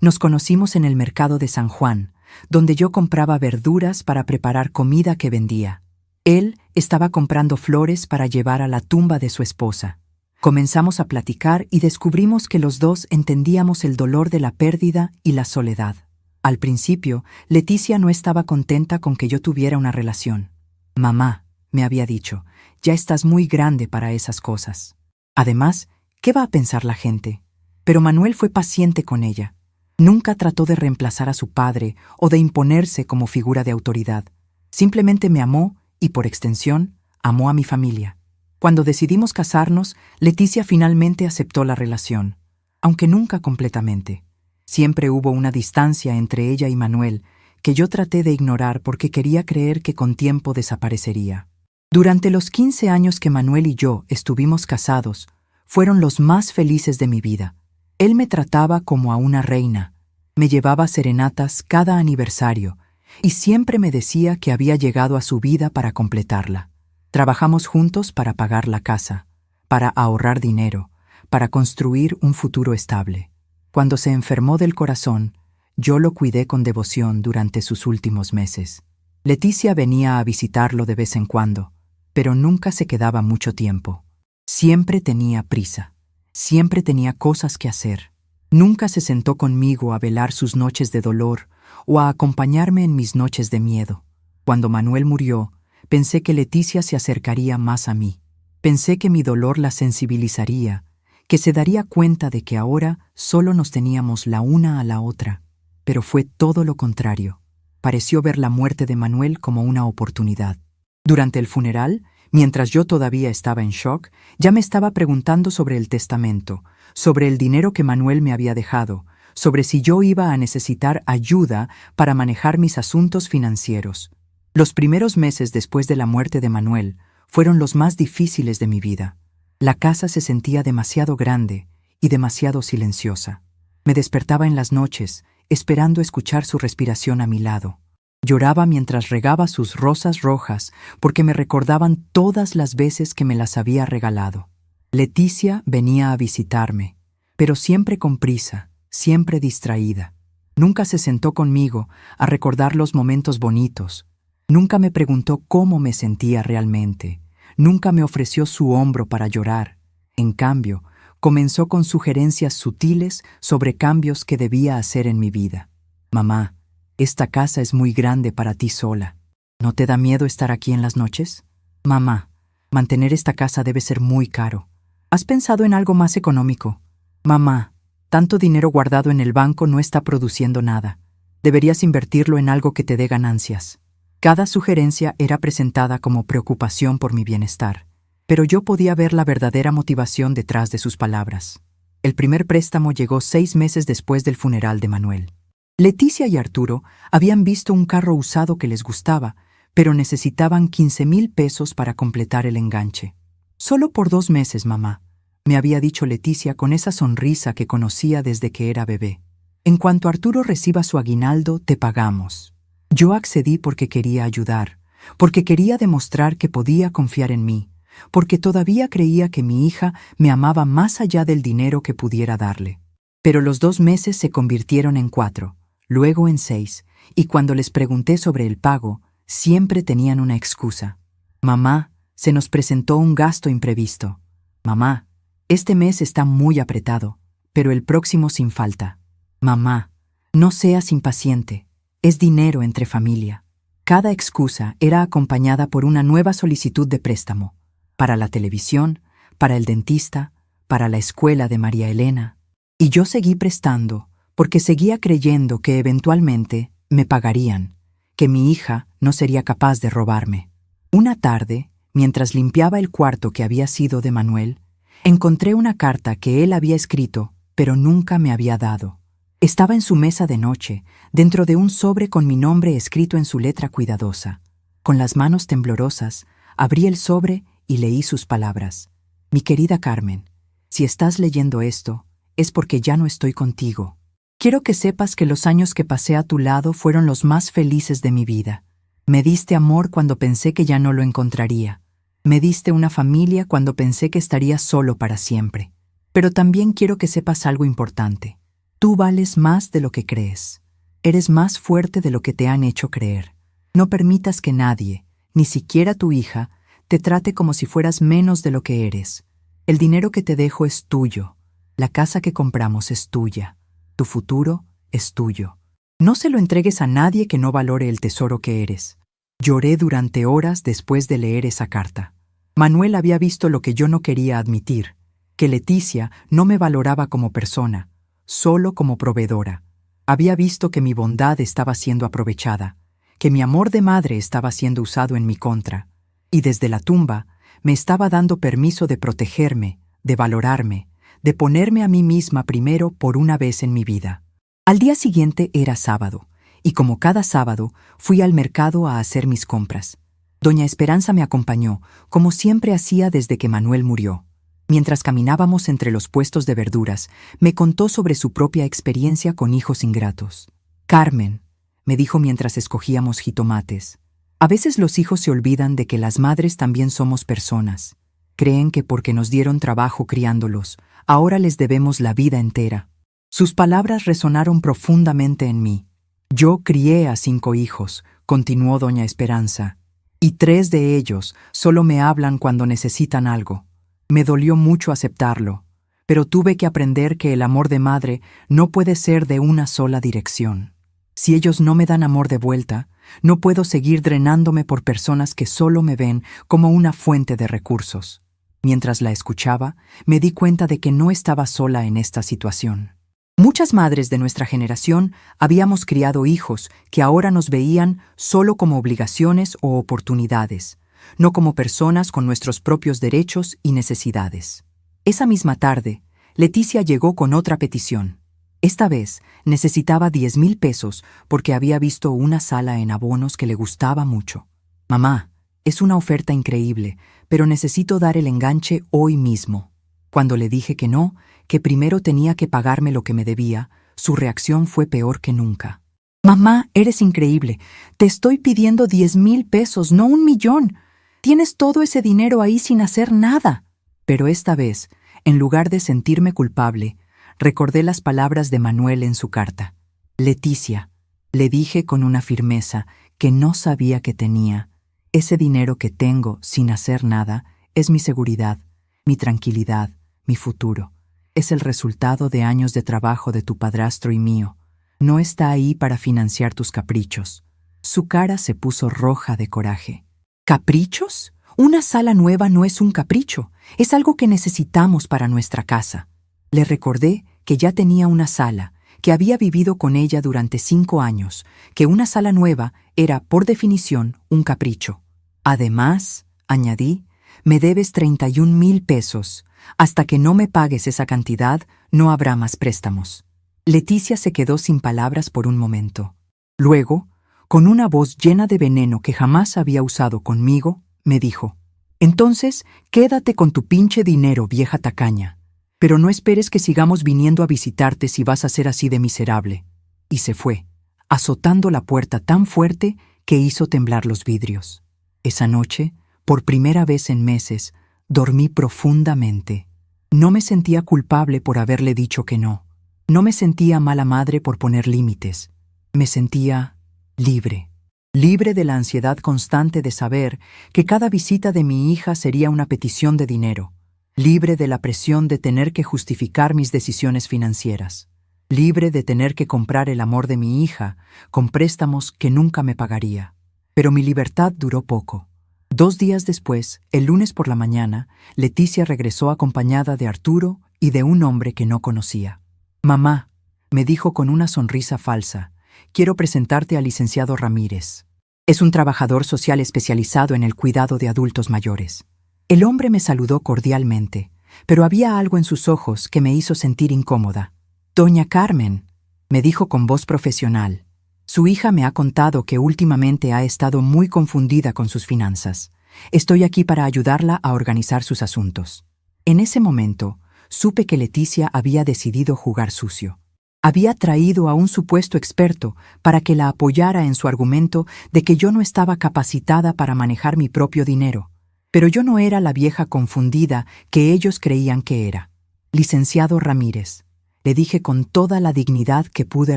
Nos conocimos en el mercado de San Juan, donde yo compraba verduras para preparar comida que vendía. Él estaba comprando flores para llevar a la tumba de su esposa. Comenzamos a platicar y descubrimos que los dos entendíamos el dolor de la pérdida y la soledad. Al principio, Leticia no estaba contenta con que yo tuviera una relación. «Mamá», me había dicho, «ya estás muy grande para esas cosas. Además, ¿qué va a pensar la gente?». Pero Manuel fue paciente con ella. Nunca trató de reemplazar a su padre o de imponerse como figura de autoridad. Simplemente me amó y, por extensión, amó a mi familia. Cuando decidimos casarnos, Leticia finalmente aceptó la relación, aunque nunca completamente. Siempre hubo una distancia entre ella y Manuel que yo traté de ignorar porque quería creer que con tiempo desaparecería. Durante los 15 años que Manuel y yo estuvimos casados, fueron los más felices de mi vida. Él me trataba como a una reina, me llevaba serenatas cada aniversario y siempre me decía que había llegado a su vida para completarla. Trabajamos juntos para pagar la casa, para ahorrar dinero, para construir un futuro estable. Cuando se enfermó del corazón, yo lo cuidé con devoción durante sus últimos meses. Leticia venía a visitarlo de vez en cuando, pero nunca se quedaba mucho tiempo. Siempre tenía prisa, siempre tenía cosas que hacer. Nunca se sentó conmigo a velar sus noches de dolor o a acompañarme en mis noches de miedo. Cuando Manuel murió, pensé que Leticia se acercaría más a mí. Pensé que mi dolor la sensibilizaría, que se daría cuenta de que ahora solo nos teníamos la una a la otra. Pero fue todo lo contrario. Pareció ver la muerte de Manuel como una oportunidad. Durante el funeral, mientras yo todavía estaba en shock, ya me estaba preguntando sobre el testamento, sobre el dinero que Manuel me había dejado, sobre si yo iba a necesitar ayuda para manejar mis asuntos financieros. Los primeros meses después de la muerte de Manuel fueron los más difíciles de mi vida. La casa se sentía demasiado grande y demasiado silenciosa. Me despertaba en las noches, esperando escuchar su respiración a mi lado. Lloraba mientras regaba sus rosas rojas porque me recordaban todas las veces que me las había regalado. Leticia venía a visitarme, pero siempre con prisa, siempre distraída. Nunca se sentó conmigo a recordar los momentos bonitos. Nunca me preguntó cómo me sentía realmente. Nunca me ofreció su hombro para llorar. En cambio, comenzó con sugerencias sutiles sobre cambios que debía hacer en mi vida. Mamá, esta casa es muy grande para ti sola. ¿No te da miedo estar aquí en las noches? Mamá, mantener esta casa debe ser muy caro. ¿Has pensado en algo más económico? Mamá, tanto dinero guardado en el banco no está produciendo nada. Deberías invertirlo en algo que te dé ganancias. Cada sugerencia era presentada como preocupación por mi bienestar, pero yo podía ver la verdadera motivación detrás de sus palabras. El primer préstamo llegó 6 meses después del funeral de Manuel. Leticia y Arturo habían visto un carro usado que les gustaba, pero necesitaban 15,000 pesos para completar el enganche. Solo por 2 meses, mamá, me había dicho Leticia con esa sonrisa que conocía desde que era bebé. En cuanto Arturo reciba su aguinaldo, te pagamos. Yo accedí porque quería ayudar, porque quería demostrar que podía confiar en mí, porque todavía creía que mi hija me amaba más allá del dinero que pudiera darle. Pero los 2 meses se convirtieron en 4, luego en 6, y cuando les pregunté sobre el pago, siempre tenían una excusa. Mamá, se nos presentó un gasto imprevisto. Mamá, este mes está muy apretado, pero el próximo sin falta. Mamá, no seas impaciente. Es dinero entre familia. Cada excusa era acompañada por una nueva solicitud de préstamo, para la televisión, para el dentista, para la escuela de María Elena. Y yo seguí prestando, porque seguía creyendo que eventualmente me pagarían, que mi hija no sería capaz de robarme. Una tarde, mientras limpiaba el cuarto que había sido de Manuel, encontré una carta que él había escrito, pero nunca me había dado. Estaba en su mesa de noche, dentro de un sobre con mi nombre escrito en su letra cuidadosa. Con las manos temblorosas, abrí el sobre y leí sus palabras. Mi querida Carmen, si estás leyendo esto, es porque ya no estoy contigo. Quiero que sepas que los años que pasé a tu lado fueron los más felices de mi vida. Me diste amor cuando pensé que ya no lo encontraría. Me diste una familia cuando pensé que estaría solo para siempre. Pero también quiero que sepas algo importante. Tú vales más de lo que crees. Eres más fuerte de lo que te han hecho creer. No permitas que nadie, ni siquiera tu hija, te trate como si fueras menos de lo que eres. El dinero que te dejo es tuyo. La casa que compramos es tuya. Tu futuro es tuyo. No se lo entregues a nadie que no valore el tesoro que eres. Lloré durante horas después de leer esa carta. Manuel había visto lo que yo no quería admitir, que Leticia no me valoraba como persona, solo como proveedora. Había visto que mi bondad estaba siendo aprovechada, que mi amor de madre estaba siendo usado en mi contra, y desde la tumba me estaba dando permiso de protegerme, de valorarme, de ponerme a mí misma primero por una vez en mi vida. Al día siguiente era sábado, y como cada sábado, fui al mercado a hacer mis compras. Doña Esperanza me acompañó, como siempre hacía desde que Manuel murió. Mientras caminábamos entre los puestos de verduras, me contó sobre su propia experiencia con hijos ingratos. Carmen, me dijo mientras escogíamos jitomates, a veces los hijos se olvidan de que las madres también somos personas. Creen que porque nos dieron trabajo criándolos, ahora les debemos la vida entera. Sus palabras resonaron profundamente en mí. Yo crié a 5 hijos, continuó doña Esperanza, y 3 de ellos solo me hablan cuando necesitan algo. Me dolió mucho aceptarlo, pero tuve que aprender que el amor de madre no puede ser de una sola dirección. Si ellos no me dan amor de vuelta, no puedo seguir drenándome por personas que solo me ven como una fuente de recursos. Mientras la escuchaba, me di cuenta de que no estaba sola en esta situación. Muchas madres de nuestra generación habíamos criado hijos que ahora nos veían solo como obligaciones o oportunidades, no como personas con nuestros propios derechos y necesidades. Esa misma tarde, Leticia llegó con otra petición. Esta vez necesitaba 10,000 pesos porque había visto una sala en Abonos que le gustaba mucho. Mamá, es una oferta increíble, pero necesito dar el enganche hoy mismo. Cuando le dije que no, que primero tenía que pagarme lo que me debía, su reacción fue peor que nunca. Mamá, eres increíble. Te estoy pidiendo 10,000 pesos, no 1,000,000. Tienes todo ese dinero ahí sin hacer nada. Pero esta vez, en lugar de sentirme culpable, recordé las palabras de Manuel en su carta. Leticia, le dije con una firmeza que no sabía que tenía. Ese dinero que tengo sin hacer nada es mi seguridad, mi tranquilidad, mi futuro. Es el resultado de años de trabajo de tu padrastro y mío. No está ahí para financiar tus caprichos. Su cara se puso roja de coraje. ¿Caprichos? Una sala nueva no es un capricho, es algo que necesitamos para nuestra casa. Le recordé que ya tenía una sala, que había vivido con ella durante 5 años, que una sala nueva era, por definición, un capricho. Además, añadí, me debes 31,000 pesos. Hasta que no me pagues esa cantidad, no habrá más préstamos. Leticia se quedó sin palabras por un momento. Luego, con una voz llena de veneno que jamás había usado conmigo, me dijo, «Entonces, quédate con tu pinche dinero, vieja tacaña. Pero no esperes que sigamos viniendo a visitarte si vas a ser así de miserable». Y se fue, azotando la puerta tan fuerte que hizo temblar los vidrios. Esa noche, por primera vez en meses, dormí profundamente. No me sentía culpable por haberle dicho que no. No me sentía mala madre por poner límites. Me sentía libre. Libre de la ansiedad constante de saber que cada visita de mi hija sería una petición de dinero. Libre de la presión de tener que justificar mis decisiones financieras. Libre de tener que comprar el amor de mi hija con préstamos que nunca me pagaría. Pero mi libertad duró poco. 2 días después, el lunes por la mañana, Leticia regresó acompañada de Arturo y de un hombre que no conocía. «Mamá», me dijo con una sonrisa falsa, «quiero presentarte al licenciado Ramírez. Es un trabajador social especializado en el cuidado de adultos mayores». El hombre me saludó cordialmente, pero había algo en sus ojos que me hizo sentir incómoda. «Doña Carmen», me dijo con voz profesional. Su hija me ha contado que últimamente ha estado muy confundida con sus finanzas. Estoy aquí para ayudarla a organizar sus asuntos. En ese momento, supe que Leticia había decidido jugar sucio. Había traído a un supuesto experto para que la apoyara en su argumento de que yo no estaba capacitada para manejar mi propio dinero. Pero yo no era la vieja confundida que ellos creían que era. «Licenciado Ramírez», le dije con toda la dignidad que pude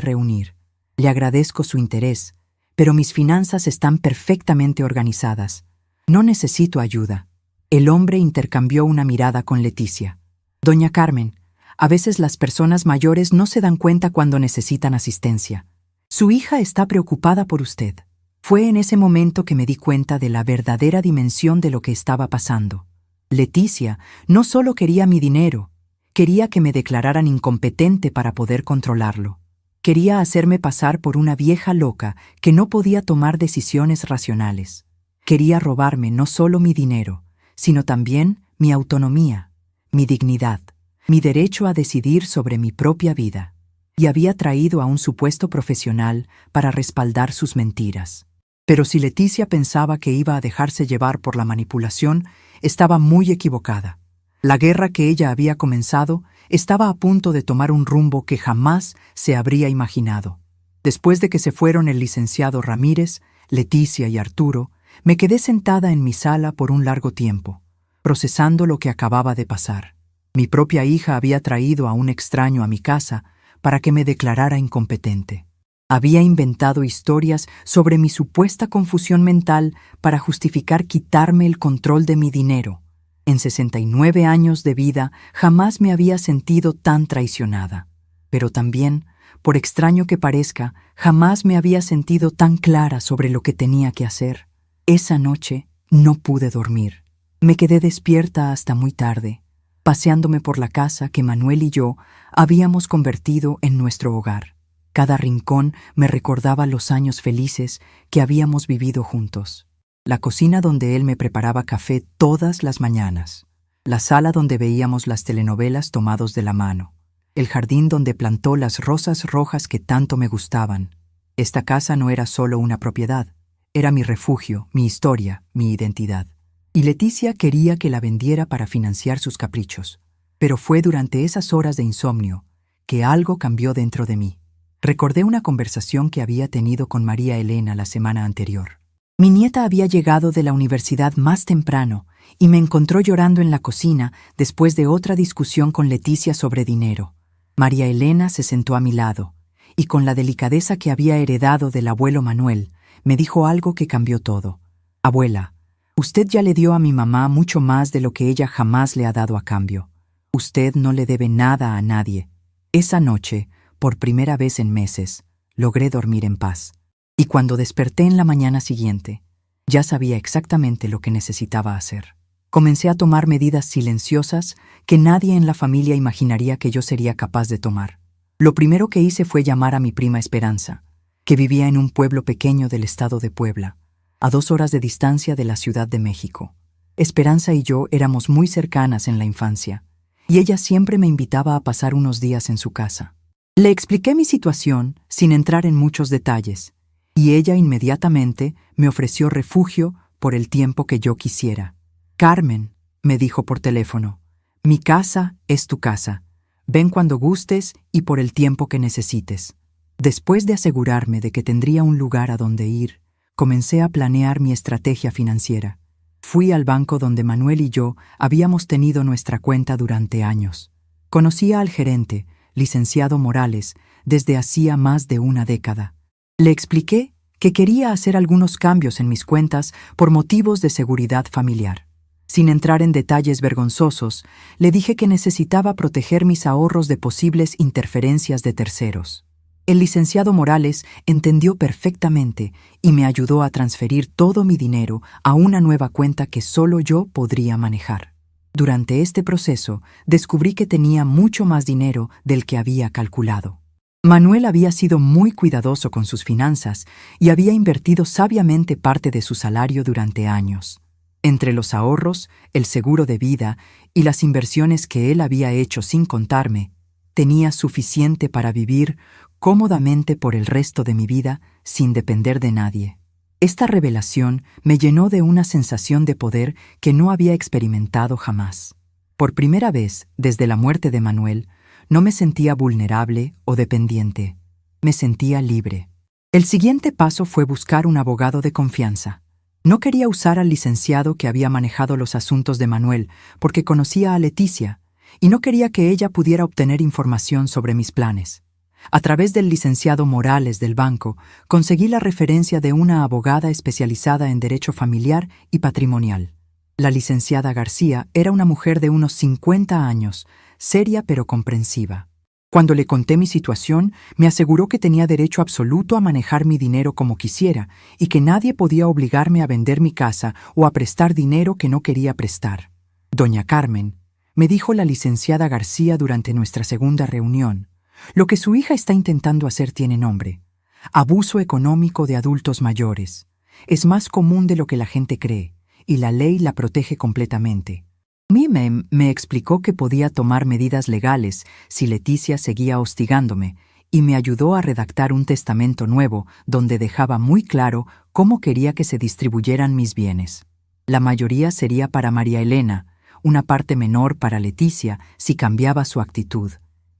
reunir. «Le agradezco su interés, pero mis finanzas están perfectamente organizadas. No necesito ayuda». El hombre intercambió una mirada con Leticia. «Doña Carmen, a veces las personas mayores no se dan cuenta cuando necesitan asistencia. Su hija está preocupada por usted». Fue en ese momento que me di cuenta de la verdadera dimensión de lo que estaba pasando. Leticia no solo quería mi dinero, quería que me declararan incompetente para poder controlarlo. Quería hacerme pasar por una vieja loca que no podía tomar decisiones racionales. Quería robarme no solo mi dinero, sino también mi autonomía, mi dignidad, mi derecho a decidir sobre mi propia vida. Y había traído a un supuesto profesional para respaldar sus mentiras. Pero si Leticia pensaba que iba a dejarse llevar por la manipulación, estaba muy equivocada. La guerra que ella había comenzado estaba a punto de tomar un rumbo que jamás se habría imaginado. Después de que se fueron el licenciado Ramírez, Leticia y Arturo, me quedé sentada en mi sala por un largo tiempo, procesando lo que acababa de pasar. Mi propia hija había traído a un extraño a mi casa para que me declarara incompetente. Había inventado historias sobre mi supuesta confusión mental para justificar quitarme el control de mi dinero. En 69 años de vida jamás me había sentido tan traicionada. Pero también, por extraño que parezca, jamás me había sentido tan clara sobre lo que tenía que hacer. Esa noche no pude dormir. Me quedé despierta hasta muy tarde, paseándome por la casa que Manuel y yo habíamos convertido en nuestro hogar. Cada rincón me recordaba los años felices que habíamos vivido juntos. La cocina donde él me preparaba café todas las mañanas. La sala donde veíamos las telenovelas tomados de la mano. El jardín donde plantó las rosas rojas que tanto me gustaban. Esta casa no era solo una propiedad. Era mi refugio, mi historia, mi identidad. Y Leticia quería que la vendiera para financiar sus caprichos. Pero fue durante esas horas de insomnio que algo cambió dentro de mí. Recordé una conversación que había tenido con María Elena la semana anterior. Mi nieta había llegado de la universidad más temprano y me encontró llorando en la cocina después de otra discusión con Leticia sobre dinero. María Elena se sentó a mi lado y con la delicadeza que había heredado del abuelo Manuel, me dijo algo que cambió todo. Abuela, usted ya le dio a mi mamá mucho más de lo que ella jamás le ha dado a cambio. Usted no le debe nada a nadie. Esa noche, por primera vez en meses, logré dormir en paz. Y cuando desperté en la mañana siguiente, ya sabía exactamente lo que necesitaba hacer. Comencé a tomar medidas silenciosas que nadie en la familia imaginaría que yo sería capaz de tomar. Lo primero que hice fue llamar a mi prima Esperanza, que vivía en un pueblo pequeño del estado de Puebla, a 2 horas de distancia de la Ciudad de México. Esperanza y yo éramos muy cercanas en la infancia, y ella siempre me invitaba a pasar unos días en su casa. Le expliqué mi situación sin entrar en muchos detalles, y ella inmediatamente me ofreció refugio por el tiempo que yo quisiera. Carmen, me dijo por teléfono, mi casa es tu casa. Ven cuando gustes y por el tiempo que necesites. Después de asegurarme de que tendría un lugar a donde ir, comencé a planear mi estrategia financiera. Fui al banco donde Manuel y yo habíamos tenido nuestra cuenta durante años. Conocía al gerente, licenciado Morales, desde hacía más de una década. Le expliqué que quería hacer algunos cambios en mis cuentas por motivos de seguridad familiar. Sin entrar en detalles vergonzosos, le dije que necesitaba proteger mis ahorros de posibles interferencias de terceros. El licenciado Morales entendió perfectamente y me ayudó a transferir todo mi dinero a una nueva cuenta que solo yo podría manejar. Durante este proceso, descubrí que tenía mucho más dinero del que había calculado. Manuel había sido muy cuidadoso con sus finanzas y había invertido sabiamente parte de su salario durante años. Entre los ahorros, el seguro de vida y las inversiones que él había hecho sin contarme, tenía suficiente para vivir cómodamente por el resto de mi vida sin depender de nadie. Esta revelación me llenó de una sensación de poder que no había experimentado jamás. Por primera vez, desde la muerte de Manuel, no me sentía vulnerable o dependiente. Me sentía libre. El siguiente paso fue buscar un abogado de confianza. No quería usar al licenciado que había manejado los asuntos de Manuel porque conocía a Leticia y no quería que ella pudiera obtener información sobre mis planes. A través del licenciado Morales del banco, conseguí la referencia de una abogada especializada en derecho familiar y patrimonial. La licenciada García era una mujer de unos 50 años, seria pero comprensiva. Cuando le conté mi situación, me aseguró que tenía derecho absoluto a manejar mi dinero como quisiera y que nadie podía obligarme a vender mi casa o a prestar dinero que no quería prestar. Doña Carmen, me dijo la licenciada García durante nuestra segunda reunión, lo que su hija está intentando hacer tiene nombre: abuso económico de adultos mayores. Es más común de lo que la gente cree, y la ley la protege completamente. Mime me explicó que podía tomar medidas legales si Leticia seguía hostigándome y me ayudó a redactar un testamento nuevo donde dejaba muy claro cómo quería que se distribuyeran mis bienes. La mayoría sería para María Elena, una parte menor para Leticia si cambiaba su actitud,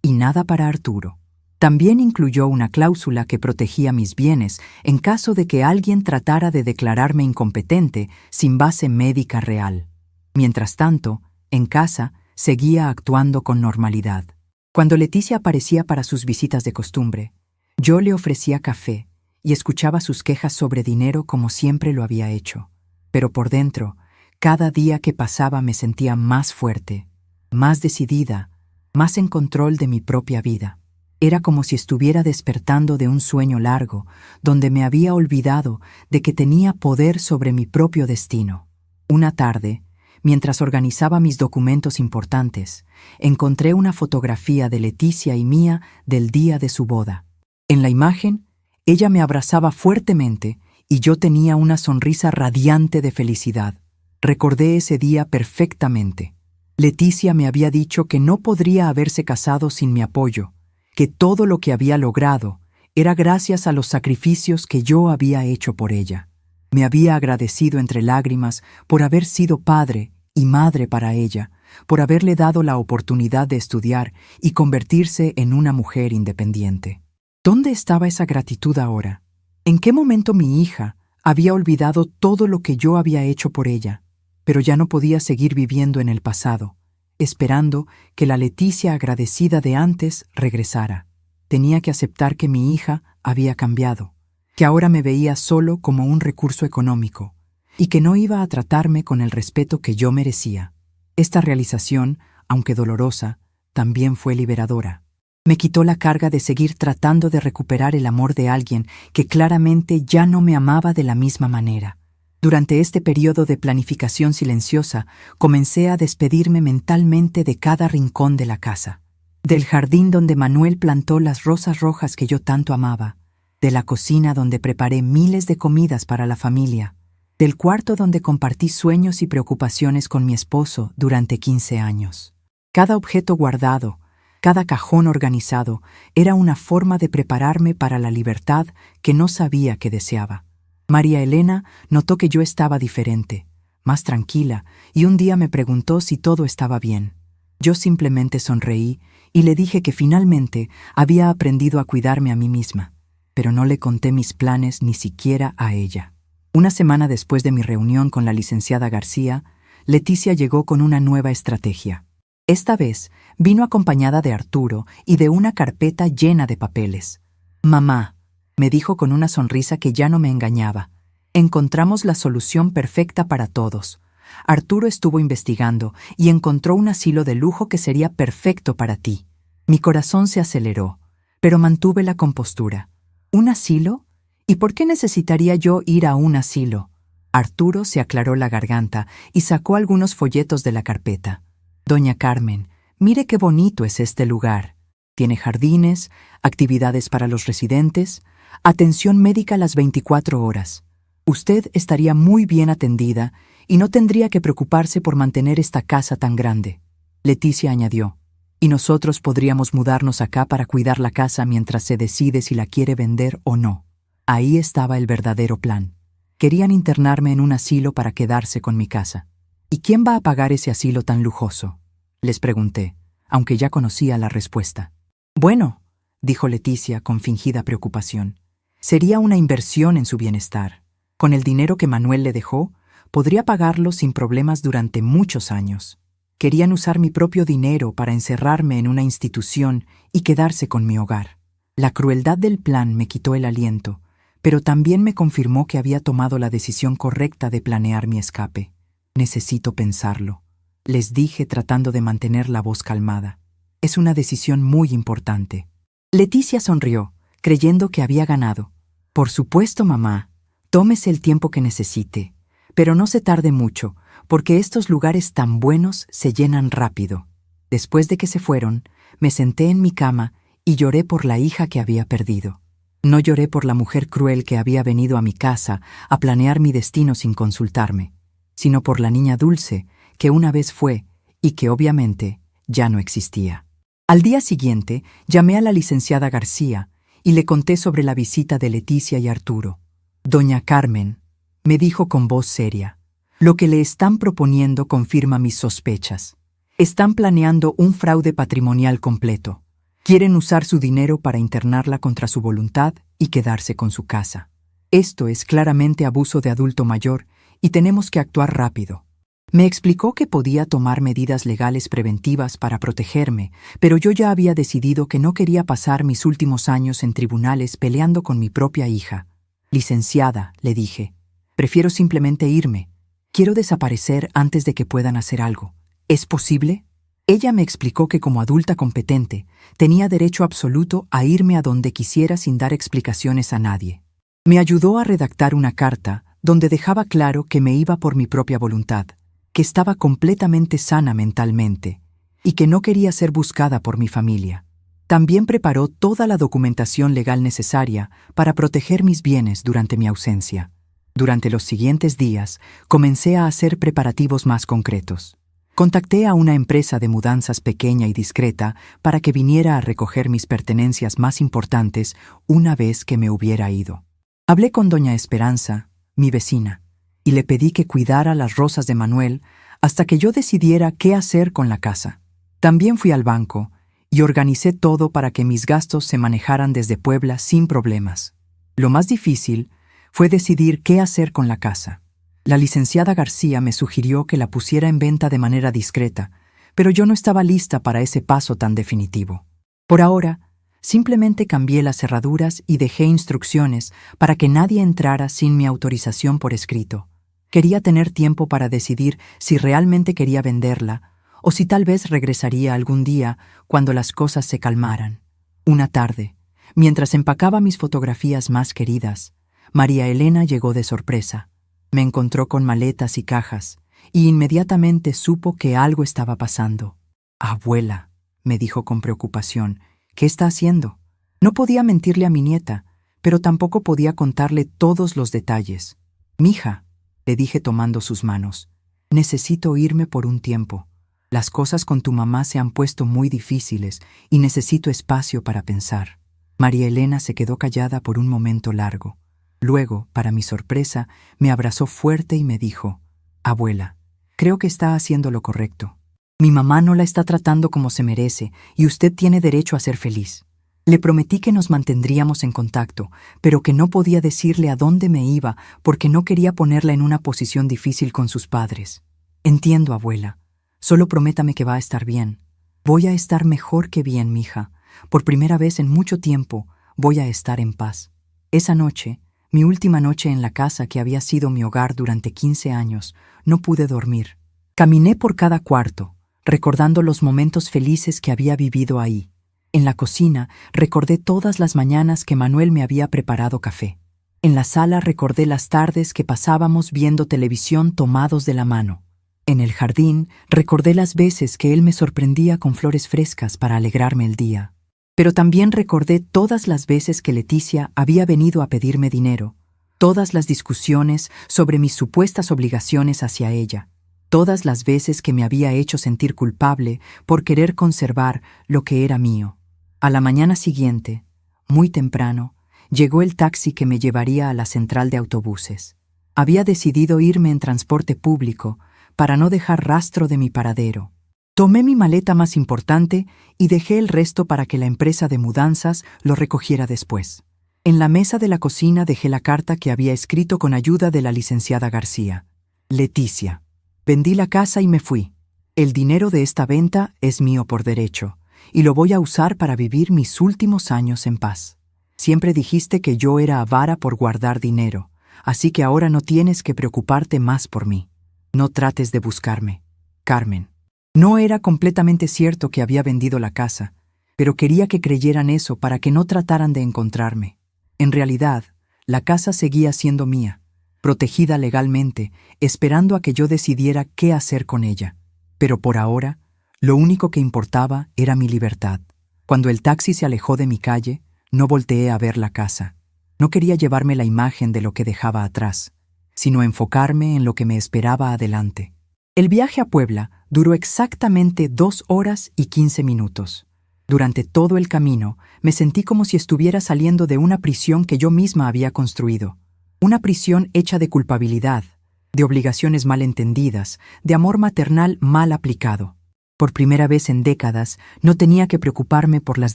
y nada para Arturo. También incluyó una cláusula que protegía mis bienes en caso de que alguien tratara de declararme incompetente sin base médica real. Mientras tanto, en casa, seguía actuando con normalidad. Cuando Leticia aparecía para sus visitas de costumbre, yo le ofrecía café y escuchaba sus quejas sobre dinero como siempre lo había hecho. Pero por dentro, cada día que pasaba me sentía más fuerte, más decidida, más en control de mi propia vida. Era como si estuviera despertando de un sueño largo, donde me había olvidado de que tenía poder sobre mi propio destino. Una tarde, mientras organizaba mis documentos importantes, encontré una fotografía de Leticia y mía del día de su boda. En la imagen, ella me abrazaba fuertemente y yo tenía una sonrisa radiante de felicidad. Recordé ese día perfectamente. Leticia me había dicho que no podría haberse casado sin mi apoyo, que todo lo que había logrado era gracias a los sacrificios que yo había hecho por ella. Me había agradecido entre lágrimas por haber sido padre y madre para ella, por haberle dado la oportunidad de estudiar y convertirse en una mujer independiente. ¿Dónde estaba esa gratitud ahora? ¿En qué momento mi hija había olvidado todo lo que yo había hecho por ella? Pero ya no podía seguir viviendo en el pasado, esperando que la Leticia agradecida de antes regresara. Tenía que aceptar que mi hija había cambiado, que ahora me veía solo como un recurso económico, y que no iba a tratarme con el respeto que yo merecía. Esta realización, aunque dolorosa, también fue liberadora. Me quitó la carga de seguir tratando de recuperar el amor de alguien que claramente ya no me amaba de la misma manera. Durante este periodo de planificación silenciosa, comencé a despedirme mentalmente de cada rincón de la casa. Del jardín donde Manuel plantó las rosas rojas que yo tanto amaba, de la cocina donde preparé miles de comidas para la familia, del cuarto donde compartí sueños y preocupaciones con mi esposo durante 15 años. Cada objeto guardado, cada cajón organizado, era una forma de prepararme para la libertad que no sabía que deseaba. María Elena notó que yo estaba diferente, más tranquila, y un día me preguntó si todo estaba bien. Yo simplemente sonreí y le dije que finalmente había aprendido a cuidarme a mí misma, pero no le conté mis planes ni siquiera a ella. Una semana después de mi reunión con la licenciada García, Leticia llegó con una nueva estrategia. Esta vez vino acompañada de Arturo y de una carpeta llena de papeles. «Mamá», me dijo con una sonrisa que ya no me engañaba, «encontramos la solución perfecta para todos. Arturo estuvo investigando y encontró un asilo de lujo que sería perfecto para ti». Mi corazón se aceleró, pero mantuve la compostura. ¿Un asilo? ¿Y por qué necesitaría yo ir a un asilo? Arturo se aclaró la garganta y sacó algunos folletos de la carpeta. «Doña Carmen, mire qué bonito es este lugar. Tiene jardines, actividades para los residentes, atención médica las 24 horas. Usted estaría muy bien atendida y no tendría que preocuparse por mantener esta casa tan grande». Leticia añadió, «Y nosotros podríamos mudarnos acá para cuidar la casa mientras se decide si la quiere vender o no». Ahí estaba el verdadero plan. Querían internarme en un asilo para quedarse con mi casa. «¿Y quién va a pagar ese asilo tan lujoso?», les pregunté, aunque ya conocía la respuesta. «Bueno», dijo Leticia con fingida preocupación, «sería una inversión en su bienestar. Con el dinero que Manuel le dejó, podría pagarlo sin problemas durante muchos años. Querían usar mi propio dinero para encerrarme en una institución y quedarse con mi hogar». La crueldad del plan me quitó el aliento, pero también me confirmó que había tomado la decisión correcta de planear mi escape. «Necesito pensarlo», les dije tratando de mantener la voz calmada. «Es una decisión muy importante». Leticia sonrió, creyendo que había ganado. «Por supuesto, mamá. Tómese el tiempo que necesite, pero no se tarde mucho, porque estos lugares tan buenos se llenan rápido». Después de que se fueron, me senté en mi cama y lloré por la hija que había perdido. No lloré por la mujer cruel que había venido a mi casa a planear mi destino sin consultarme, sino por la niña dulce que una vez fue y que obviamente ya no existía. Al día siguiente, llamé a la licenciada García y le conté sobre la visita de Leticia y Arturo. «Doña Carmen», me dijo con voz seria, «lo que le están proponiendo confirma mis sospechas. Están planeando un fraude patrimonial completo. Quieren usar su dinero para internarla contra su voluntad y quedarse con su casa. Esto es claramente abuso de adulto mayor y tenemos que actuar rápido». Me explicó que podía tomar medidas legales preventivas para protegerme, pero yo ya había decidido que no quería pasar mis últimos años en tribunales peleando con mi propia hija. «Licenciada», le dije, «prefiero simplemente irme. Quiero desaparecer antes de que puedan hacer algo. ¿Es posible?». Ella me explicó que como adulta competente, tenía derecho absoluto a irme a donde quisiera sin dar explicaciones a nadie. Me ayudó a redactar una carta donde dejaba claro que me iba por mi propia voluntad, que estaba completamente sana mentalmente y que no quería ser buscada por mi familia. También preparó toda la documentación legal necesaria para proteger mis bienes durante mi ausencia. Durante los siguientes días, comencé a hacer preparativos más concretos. Contacté a una empresa de mudanzas pequeña y discreta para que viniera a recoger mis pertenencias más importantes una vez que me hubiera ido. Hablé con doña Esperanza, mi vecina, y le pedí que cuidara las rosas de Manuel hasta que yo decidiera qué hacer con la casa. También fui al banco y organicé todo para que mis gastos se manejaran desde Puebla sin problemas. Lo más difícil fue decidir qué hacer con la casa. La licenciada García me sugirió que la pusiera en venta de manera discreta, pero yo no estaba lista para ese paso tan definitivo. Por ahora, simplemente cambié las cerraduras y dejé instrucciones para que nadie entrara sin mi autorización por escrito. Quería tener tiempo para decidir si realmente quería venderla o si tal vez regresaría algún día cuando las cosas se calmaran. Una tarde, mientras empacaba mis fotografías más queridas, María Elena llegó de sorpresa. Me encontró con maletas y cajas, y inmediatamente supo que algo estaba pasando. «Abuela», me dijo con preocupación, «¿qué está haciendo?». No podía mentirle a mi nieta, pero tampoco podía contarle todos los detalles. «Mija», le dije tomando sus manos, «necesito irme por un tiempo. Las cosas con tu mamá se han puesto muy difíciles y necesito espacio para pensar». María Elena se quedó callada por un momento largo. Luego, para mi sorpresa, me abrazó fuerte y me dijo, «Abuela, creo que está haciendo lo correcto. Mi mamá no la está tratando como se merece y usted tiene derecho a ser feliz. Le prometí que nos mantendríamos en contacto, pero que no podía decirle a dónde me iba porque no quería ponerla en una posición difícil con sus padres. Entiendo, abuela. Solo prométame que va a estar bien». «Voy a estar mejor que bien, mija. Por primera vez en mucho tiempo voy a estar en paz». Esa noche, mi última noche en la casa que había sido mi hogar durante 15 años, no pude dormir. Caminé por cada cuarto, recordando los momentos felices que había vivido ahí. En la cocina recordé todas las mañanas que Manuel me había preparado café. En la sala recordé las tardes que pasábamos viendo televisión tomados de la mano. En el jardín recordé las veces que él me sorprendía con flores frescas para alegrarme el día. Pero también recordé todas las veces que Leticia había venido a pedirme dinero, todas las discusiones sobre mis supuestas obligaciones hacia ella, todas las veces que me había hecho sentir culpable por querer conservar lo que era mío. A la mañana siguiente, muy temprano, llegó el taxi que me llevaría a la central de autobuses. Había decidido irme en transporte público para no dejar rastro de mi paradero. Tomé mi maleta más importante y dejé el resto para que la empresa de mudanzas lo recogiera después. En la mesa de la cocina dejé la carta que había escrito con ayuda de la licenciada García. «Leticia, vendí la casa y me fui. El dinero de esta venta es mío por derecho, y lo voy a usar para vivir mis últimos años en paz. Siempre dijiste que yo era avara por guardar dinero, así que ahora no tienes que preocuparte más por mí. No trates de buscarme. Carmen». No era completamente cierto que había vendido la casa, pero quería que creyeran eso para que no trataran de encontrarme. En realidad, la casa seguía siendo mía, protegida legalmente, esperando a que yo decidiera qué hacer con ella. Pero por ahora, lo único que importaba era mi libertad. Cuando el taxi se alejó de mi calle, no volteé a ver la casa. No quería llevarme la imagen de lo que dejaba atrás, sino enfocarme en lo que me esperaba adelante. El viaje a Puebla duró exactamente 2 horas y 15 minutos. Durante todo el camino, me sentí como si estuviera saliendo de una prisión que yo misma había construido. Una prisión hecha de culpabilidad, de obligaciones mal entendidas, de amor maternal mal aplicado. Por primera vez en décadas, no tenía que preocuparme por las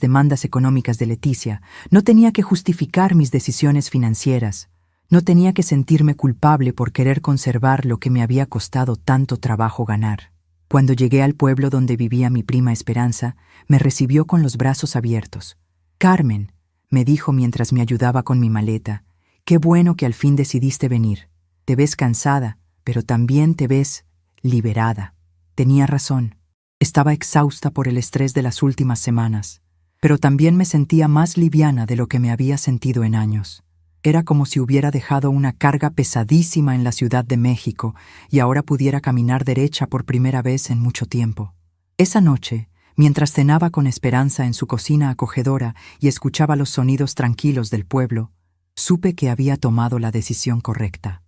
demandas económicas de Leticia, no tenía que justificar mis decisiones financieras. No tenía que sentirme culpable por querer conservar lo que me había costado tanto trabajo ganar. Cuando llegué al pueblo donde vivía mi prima Esperanza, me recibió con los brazos abiertos. «Carmen», me dijo mientras me ayudaba con mi maleta, «qué bueno que al fin decidiste venir. Te ves cansada, pero también te ves liberada». Tenía razón. Estaba exhausta por el estrés de las últimas semanas, pero también me sentía más liviana de lo que me había sentido en años. Era como si hubiera dejado una carga pesadísima en la Ciudad de México y ahora pudiera caminar derecha por primera vez en mucho tiempo. Esa noche, mientras cenaba con Esperanza en su cocina acogedora y escuchaba los sonidos tranquilos del pueblo, supe que había tomado la decisión correcta.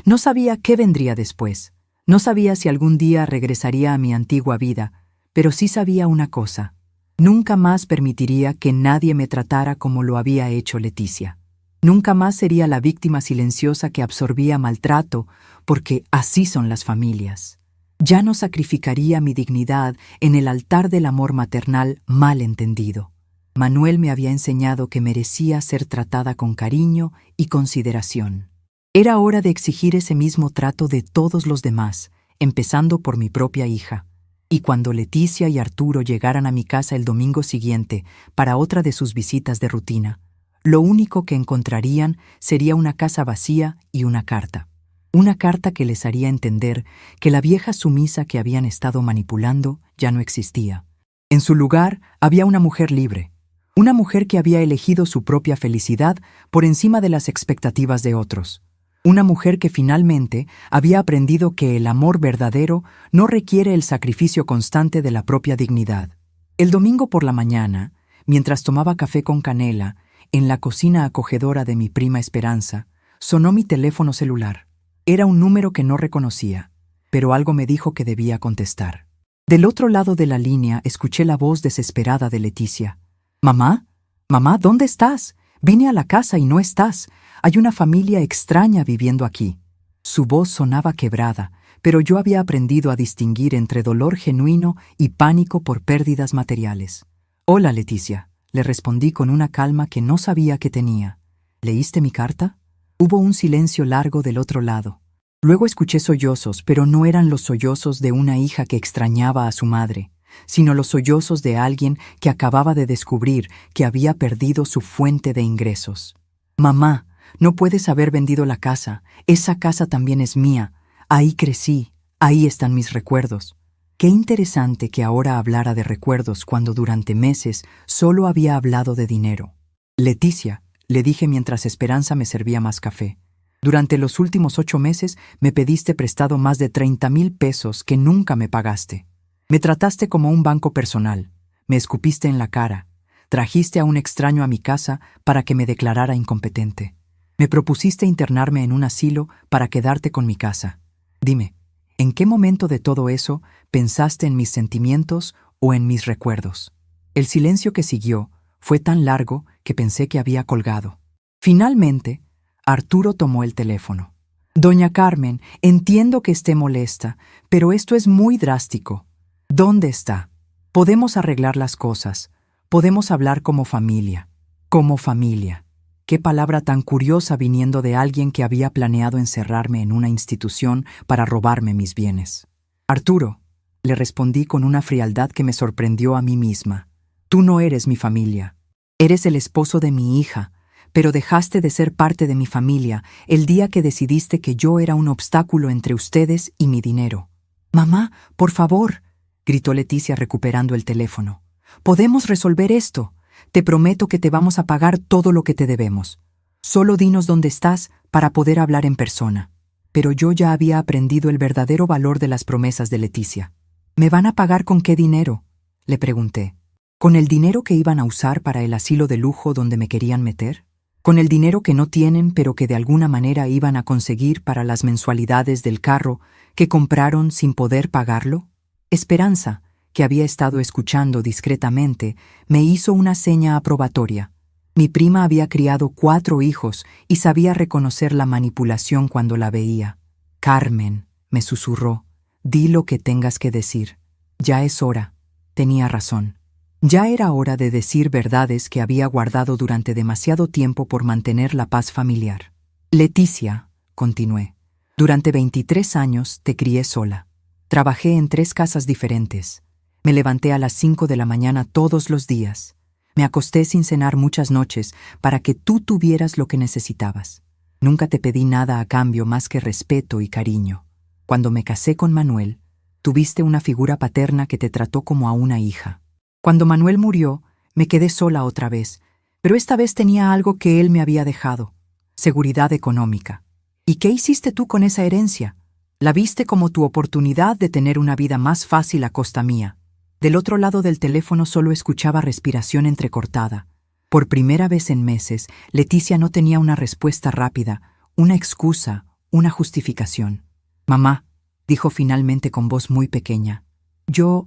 No sabía qué vendría después. No sabía si algún día regresaría a mi antigua vida, pero sí sabía una cosa. Nunca más permitiría que nadie me tratara como lo había hecho Leticia. Nunca más sería la víctima silenciosa que absorbía maltrato, porque así son las familias. Ya no sacrificaría mi dignidad en el altar del amor maternal mal entendido. Manuel me había enseñado que merecía ser tratada con cariño y consideración. Era hora de exigir ese mismo trato de todos los demás, empezando por mi propia hija. Y cuando Leticia y Arturo llegaran a mi casa el domingo siguiente para otra de sus visitas de rutina, lo único que encontrarían sería una casa vacía y una carta. Una carta que les haría entender que la vieja sumisa que habían estado manipulando ya no existía. En su lugar había una mujer libre, una mujer que había elegido su propia felicidad por encima de las expectativas de otros. Una mujer que finalmente había aprendido que el amor verdadero no requiere el sacrificio constante de la propia dignidad. El domingo por la mañana, mientras tomaba café con canela, en la cocina acogedora de mi prima Esperanza, sonó mi teléfono celular. Era un número que no reconocía, pero algo me dijo que debía contestar. Del otro lado de la línea escuché la voz desesperada de Leticia. «Mamá, mamá, ¿dónde estás? Vine a la casa y no estás. Hay una familia extraña viviendo aquí». Su voz sonaba quebrada, pero yo había aprendido a distinguir entre dolor genuino y pánico por pérdidas materiales. «Hola, Leticia», le respondí con una calma que no sabía que tenía. «¿Leíste mi carta?» Hubo un silencio largo del otro lado. Luego escuché sollozos, pero no eran los sollozos de una hija que extrañaba a su madre, sino los sollozos de alguien que acababa de descubrir que había perdido su fuente de ingresos. «Mamá, no puedes haber vendido la casa. Esa casa también es mía. Ahí crecí. Ahí están mis recuerdos». Qué interesante que ahora hablara de recuerdos cuando durante meses solo había hablado de dinero. «Leticia», le dije mientras Esperanza me servía más café, «durante los últimos 8 meses me pediste prestado más de 30,000 pesos que nunca me pagaste. Me trataste como un banco personal, me escupiste en la cara, trajiste a un extraño a mi casa para que me declarara incompetente. Me propusiste internarme en un asilo para quedarte con mi casa. Dime, ¿en qué momento de todo eso pensaste en mis sentimientos o en mis recuerdos?» El silencio que siguió fue tan largo que pensé que había colgado. Finalmente, Arturo tomó el teléfono. «Doña Carmen, entiendo que esté molesta, pero esto es muy drástico. ¿Dónde está? Podemos arreglar las cosas. Podemos hablar como familia». Como familia. Qué palabra tan curiosa viniendo de alguien que había planeado encerrarme en una institución para robarme mis bienes. «Arturo», le respondí con una frialdad que me sorprendió a mí misma, «tú no eres mi familia. Eres el esposo de mi hija, pero dejaste de ser parte de mi familia el día que decidiste que yo era un obstáculo entre ustedes y mi dinero». «Mamá, por favor», gritó Leticia recuperando el teléfono. «Podemos resolver esto. Te prometo que te vamos a pagar todo lo que te debemos. Solo dinos dónde estás para poder hablar en persona». Pero yo ya había aprendido el verdadero valor de las promesas de Leticia. «¿Me van a pagar con qué dinero?», le pregunté. ¿Con el dinero que iban a usar para el asilo de lujo donde me querían meter? ¿Con el dinero que no tienen pero que de alguna manera iban a conseguir para las mensualidades del carro que compraron sin poder pagarlo? Esperanza, que había estado escuchando discretamente, me hizo una seña aprobatoria. Mi prima había criado 4 hijos y sabía reconocer la manipulación cuando la veía. «Carmen», me susurró, «di lo que tengas que decir. Ya es hora». Tenía razón. Ya era hora de decir verdades que había guardado durante demasiado tiempo por mantener la paz familiar. «Leticia», continué, «durante 23 años te crié sola. Trabajé en 3 casas diferentes. Me levanté a las 5 de la mañana todos los días. Me acosté sin cenar muchas noches para que tú tuvieras lo que necesitabas. Nunca te pedí nada a cambio más que respeto y cariño. Cuando me casé con Manuel, tuviste una figura paterna que te trató como a una hija. Cuando Manuel murió, me quedé sola otra vez, pero esta vez tenía algo que él me había dejado: seguridad económica. ¿Y qué hiciste tú con esa herencia? La viste como tu oportunidad de tener una vida más fácil a costa mía». Del otro lado del teléfono solo escuchaba respiración entrecortada. Por primera vez en meses, Leticia no tenía una respuesta rápida, una excusa, una justificación. «Mamá», dijo finalmente con voz muy pequeña, Yo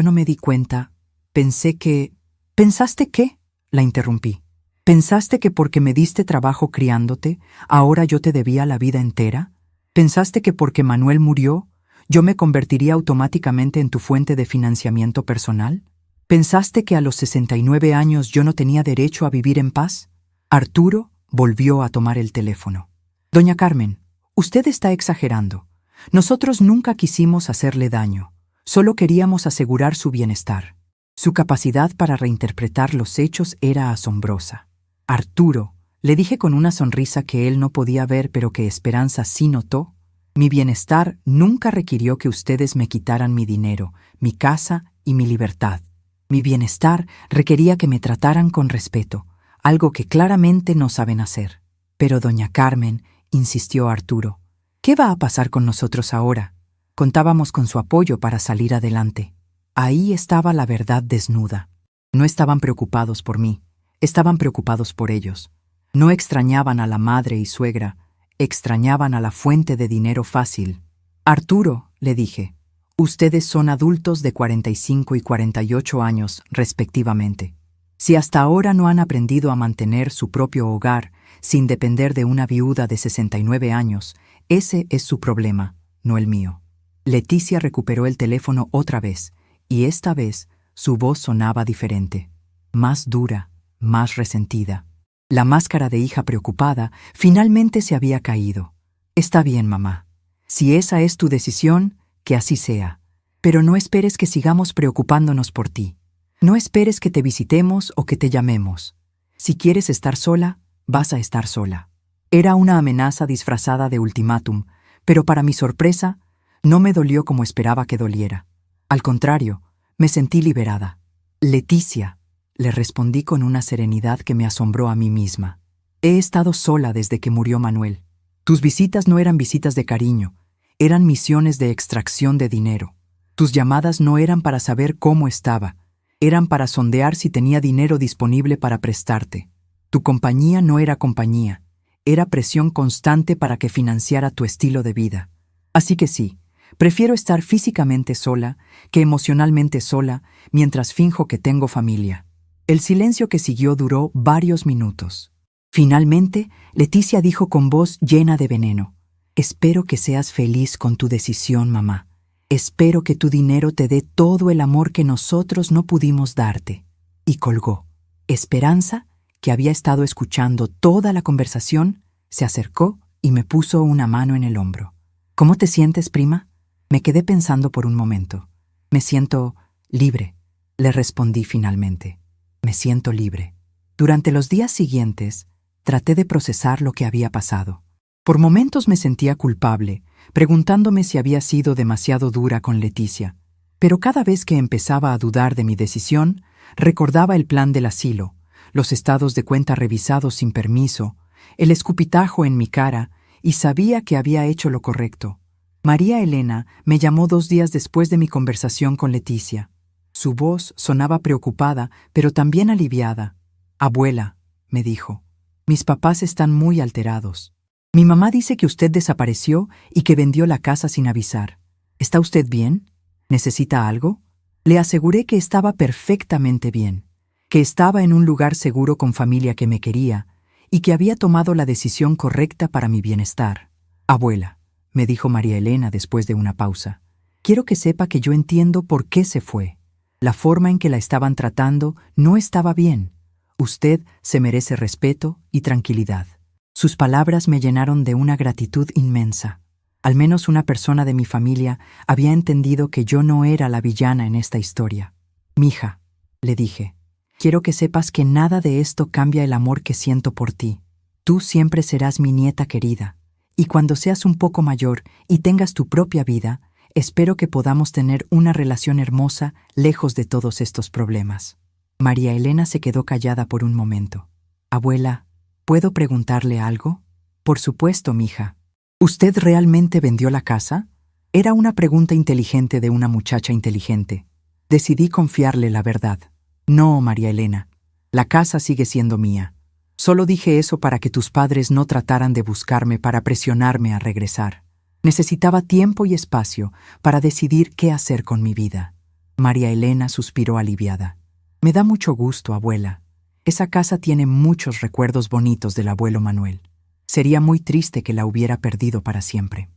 no me di cuenta. Pensé que... ¿Pensaste qué?», la interrumpí. «¿Pensaste que porque me diste trabajo criándote, ahora yo te debía la vida entera? ¿Pensaste que porque Manuel murió, ¿Yo me convertiría automáticamente en tu fuente de financiamiento personal? ¿Pensaste que a los 69 años yo no tenía derecho a vivir en paz? Arturo volvió a tomar el teléfono. Doña Carmen, usted está exagerando. Nosotros nunca quisimos hacerle daño. Solo queríamos asegurar su bienestar. Su capacidad para reinterpretar los hechos era asombrosa. Arturo, le dije con una sonrisa que él no podía ver pero que Esperanza sí notó, mi bienestar nunca requirió que ustedes me quitaran mi dinero, mi casa y mi libertad. Mi bienestar requería que me trataran con respeto, algo que claramente no saben hacer. Pero doña Carmen, insistió Arturo, ¿qué va a pasar con nosotros ahora? Contábamos con su apoyo para salir adelante. Ahí estaba la verdad desnuda. No estaban preocupados por mí, estaban preocupados por ellos. No extrañaban a la madre y suegra, extrañaban a la fuente de dinero fácil. Arturo, le dije, ustedes son adultos de 45 y 48 años, respectivamente. Si hasta ahora no han aprendido a mantener su propio hogar sin depender de una viuda de 69 años, ese es su problema, no el mío. Leticia recuperó el teléfono otra vez, y esta vez su voz sonaba diferente, más dura, más resentida. La máscara de hija preocupada finalmente se había caído. Está bien, mamá. Si esa es tu decisión, que así sea. Pero no esperes que sigamos preocupándonos por ti. No esperes que te visitemos o que te llamemos. Si quieres estar sola, vas a estar sola. Era una amenaza disfrazada de ultimátum, pero para mi sorpresa, no me dolió como esperaba que doliera. Al contrario, me sentí liberada. Leticia, le respondí con una serenidad que me asombró a mí misma. He estado sola desde que murió Manuel. Tus visitas no eran visitas de cariño, eran misiones de extracción de dinero. Tus llamadas no eran para saber cómo estaba, eran para sondear si tenía dinero disponible para prestarte. Tu compañía no era compañía, era presión constante para que financiara tu estilo de vida. Así que sí, prefiero estar físicamente sola que emocionalmente sola mientras finjo que tengo familia. El silencio que siguió duró varios minutos. Finalmente, Leticia dijo con voz llena de veneno: espero que seas feliz con tu decisión, mamá. Espero que tu dinero te dé todo el amor que nosotros no pudimos darte. Y colgó. Esperanza, que había estado escuchando toda la conversación, se acercó y me puso una mano en el hombro. ¿Cómo te sientes, prima? Me quedé pensando por un momento. Me siento libre, le respondí finalmente. Me siento libre. Durante los días siguientes, traté de procesar lo que había pasado. Por momentos me sentía culpable, preguntándome si había sido demasiado dura con Leticia. Pero cada vez que empezaba a dudar de mi decisión, recordaba el plan del asilo, los estados de cuenta revisados sin permiso, el escupitajo en mi cara, y sabía que había hecho lo correcto. María Elena me llamó 2 días después de mi conversación con Leticia. Su voz sonaba preocupada, pero también aliviada. Abuela, me dijo, mis papás están muy alterados. Mi mamá dice que usted desapareció y que vendió la casa sin avisar. ¿Está usted bien? ¿Necesita algo? Le aseguré que estaba perfectamente bien, que estaba en un lugar seguro con familia que me quería y que había tomado la decisión correcta para mi bienestar. Abuela, me dijo María Elena después de una pausa, quiero que sepa que yo entiendo por qué se fue. La forma en que la estaban tratando no estaba bien. Usted se merece respeto y tranquilidad. Sus palabras me llenaron de una gratitud inmensa. Al menos una persona de mi familia había entendido que yo no era la villana en esta historia. Mija, le dije, quiero que sepas que nada de esto cambia el amor que siento por ti. Tú siempre serás mi nieta querida, y cuando seas un poco mayor y tengas tu propia vida, espero que podamos tener una relación hermosa lejos de todos estos problemas. María Elena se quedó callada por un momento. Abuela, ¿puedo preguntarle algo? Por supuesto, mija. ¿Usted realmente vendió la casa? Era una pregunta inteligente de una muchacha inteligente. Decidí confiarle la verdad. No, María Elena, la casa sigue siendo mía. Solo dije eso para que tus padres no trataran de buscarme para presionarme a regresar. Necesitaba tiempo y espacio para decidir qué hacer con mi vida. María Elena suspiró aliviada. Me da mucho gusto, abuela. Esa casa tiene muchos recuerdos bonitos del abuelo Manuel. Sería muy triste que la hubiera perdido para siempre.